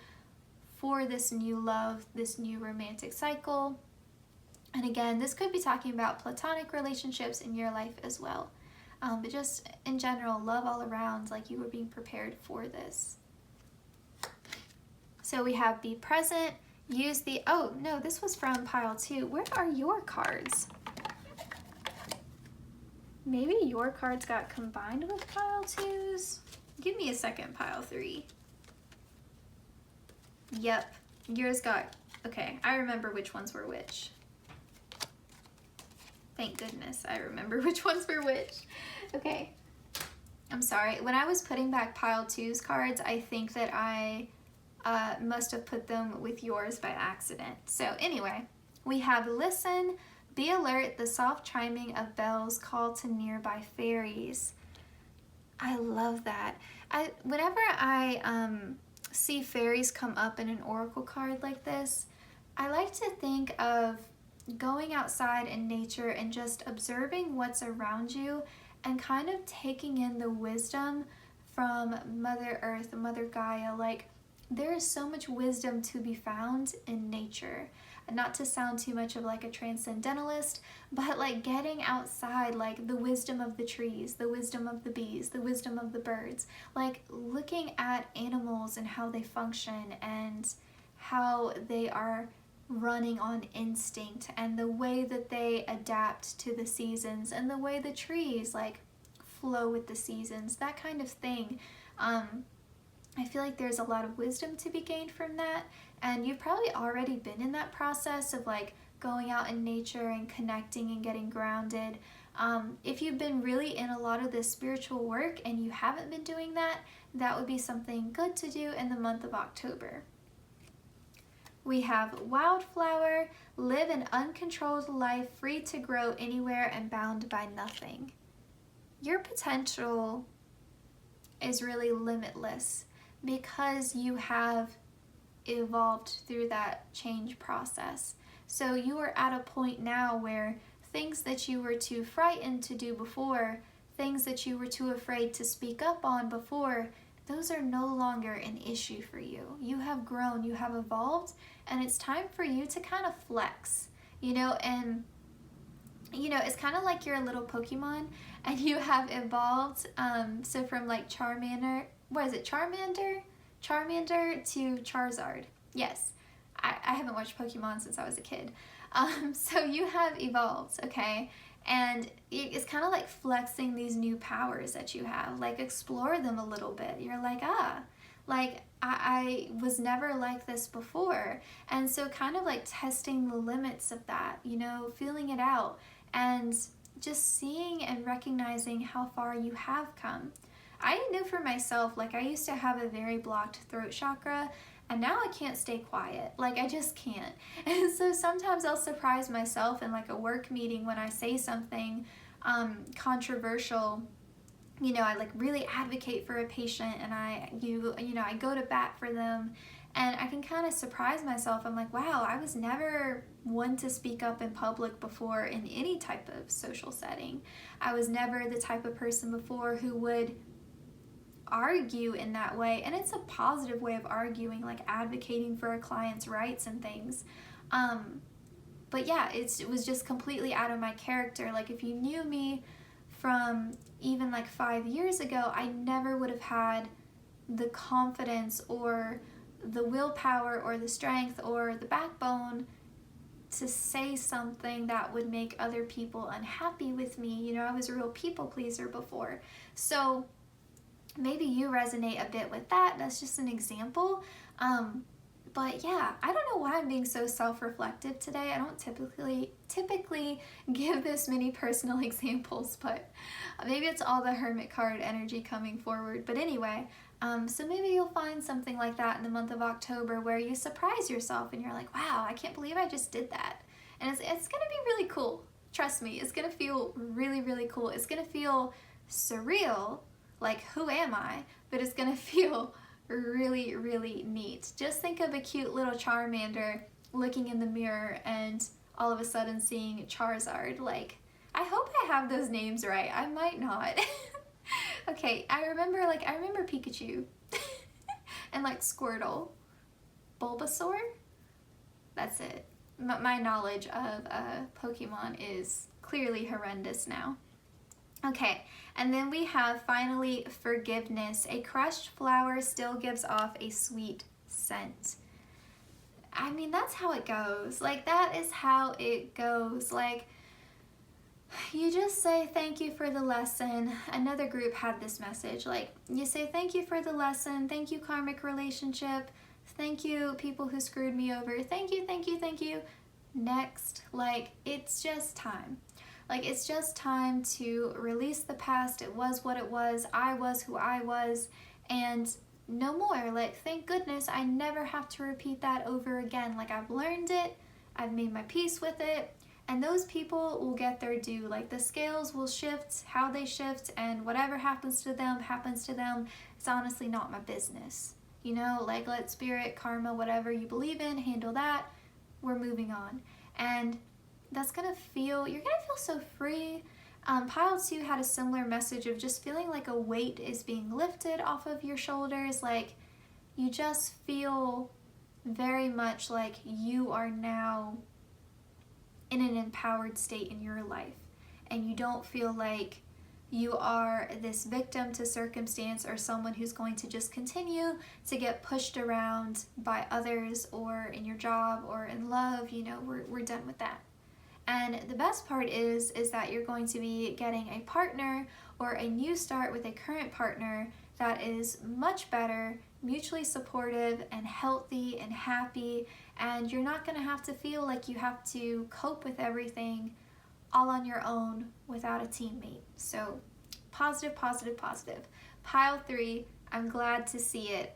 for this new love, this new romantic cycle. And again, this could be talking about platonic relationships in your life as well. But just in general, love all around, like you were being prepared for this. So we have be present, use the, oh no, this was from Pile 2. Where are your cards? Maybe your cards got combined with Pile 2's? Give me a second, Pile 3. Yep, yours got, okay, I remember which ones were which. Thank goodness I remember which ones were which. Okay, I'm sorry. When I was putting back Pile 2's cards, I think that I must have put them with yours by accident. So anyway, we have listen, Be alert, the soft chiming of bells call to nearby fairies. I love that. Whenever I see fairies come up in an oracle card like this, I like to think of going outside in nature and just observing what's around you and kind of taking in the wisdom from Mother Earth, Mother Gaia. Like, there is so much wisdom to be found in nature. And not to sound too much of like a transcendentalist, but like getting outside, like the wisdom of the trees, the wisdom of the bees, the wisdom of the birds, like looking at animals and how they function and how they are running on instinct and the way that they adapt to the seasons and the way the trees like flow with the seasons, that kind of thing. I feel like there's a lot of wisdom to be gained from that, and you've probably already been in that process of like going out in nature and connecting and getting grounded. If you've been really in a lot of this spiritual work and you haven't been doing that, that would be something good to do in the month of October. We have Wildflower, live an uncontrolled life, free to grow anywhere and bound by nothing. Your potential is really limitless because you have evolved through that change process. So you are at a point now where things that you were too frightened to do before, things that you were too afraid to speak up on before, those are no longer an issue for you. You have grown, you have evolved, and it's time for you to kind of flex, and it's kind of like you're a little Pokemon and you have evolved. So from like Charmander to Charizard. Yes, I haven't watched Pokemon since I was a kid. So you have evolved, okay? And it's kind of like flexing these new powers that you have. Like, explore them a little bit. You're like, I was never like this before. And so kind of like testing the limits of that, feeling it out and just seeing and recognizing how far you have come. I know for myself, like I used to have a very blocked throat chakra, and now I can't stay quiet. Like, I just can't. And so sometimes I'll surprise myself in like a work meeting when I say something controversial. I like really advocate for a patient, and I go to bat for them, and I can kind of surprise myself. I'm like, wow, I was never one to speak up in public before in any type of social setting. I was never the type of person before who would argue in that way, and it's a positive way of arguing, like advocating for a client's rights and things. But yeah, it was just completely out of my character. Like, if you knew me from even like 5 years ago, I never would have had the confidence or the willpower or the strength or the backbone to say something that would make other people unhappy with me. I was a real people pleaser before. So maybe you resonate a bit with that. That's just an example. But yeah, I don't know why I'm being so self-reflective today. I don't typically give this many personal examples, but maybe it's all the Hermit card energy coming forward. But anyway, so maybe you'll find something like that in the month of October where you surprise yourself and you're like, wow, I can't believe I just did that. And it's going to be really cool. Trust me, it's going to feel really, really cool. It's going to feel surreal, like, who am I? But it's going to feel really, really neat. Just think of a cute little Charmander looking in the mirror and all of a sudden seeing Charizard. Like, I hope I have those names right. I might not. Okay, I remember Pikachu and like Squirtle, Bulbasaur. That's it. My knowledge of Pokemon is clearly horrendous now. Okay, and then we have finally forgiveness. A crushed flower still gives off a sweet scent. I mean, that's how it goes. Like, that is how it goes. Like, you just say thank you for the lesson. Another group had this message. Like, you say thank you for the lesson. Thank you, karmic relationship. Thank you, people who screwed me over. Thank you, thank you, thank you. Next. Like, it's just time. Like, it's just time to release the past. It was what it was. I was who I was. And no more. Like, thank goodness I never have to repeat that over again. Like, I've learned it. I've made my peace with it. And those people will get their due. Like the scales will shift how they shift, and whatever happens to them happens to them. It's honestly not my business. You know, like let spirit, karma, whatever you believe in, handle that. We're moving on. And that's gonna feel, you're gonna feel so free. Pile 2 had a similar message of just feeling like a weight is being lifted off of your shoulders. Like you just feel very much like you are now in an empowered state in your life, and you don't feel like you are this victim to circumstance or someone who's going to just continue to get pushed around by others or in your job or in love. You know, we're done with that. And the best part is that you're going to be getting a partner or a new start with a current partner that is much better, mutually supportive and healthy and happy, and you're not going to have to feel like you have to cope with everything all on your own without a teammate. So positive, positive, positive. Pile 3, I'm glad to see it.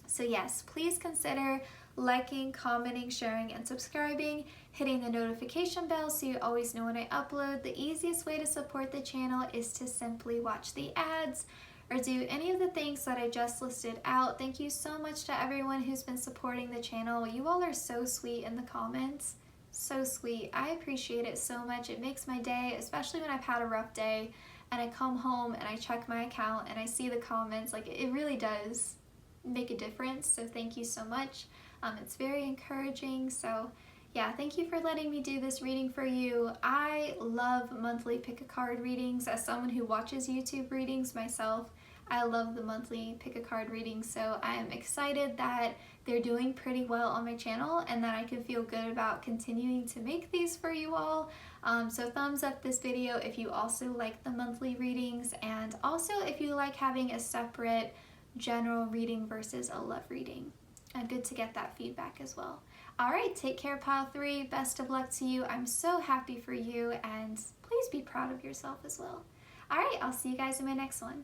So yes, please consider liking, commenting, sharing, and subscribing, hitting the notification bell so you always know when I upload. The easiest way to support the channel is to simply watch the ads or do any of the things that I just listed out. Thank you so much to everyone who's been supporting the channel. You all are so sweet in the comments. So sweet. I appreciate it so much. It makes my day, especially when I've had a rough day and I come home and I check my account and I see the comments. Like it really does make a difference. So thank you so much. It's very encouraging. So yeah, thank you for letting me do this reading for you. I love monthly pick a card readings. As someone who watches YouTube readings myself, I love the monthly pick a card readings. So I am excited that they're doing pretty well on my channel and that I can feel good about continuing to make these for you all. So thumbs up this video if you also like the monthly readings, and also if you like having a separate general reading versus a love reading. Good to get that feedback as well. All right, take care, Pile 3. Best of luck to you. I'm so happy for you, and please be proud of yourself as well. All right, I'll see you guys in my next one.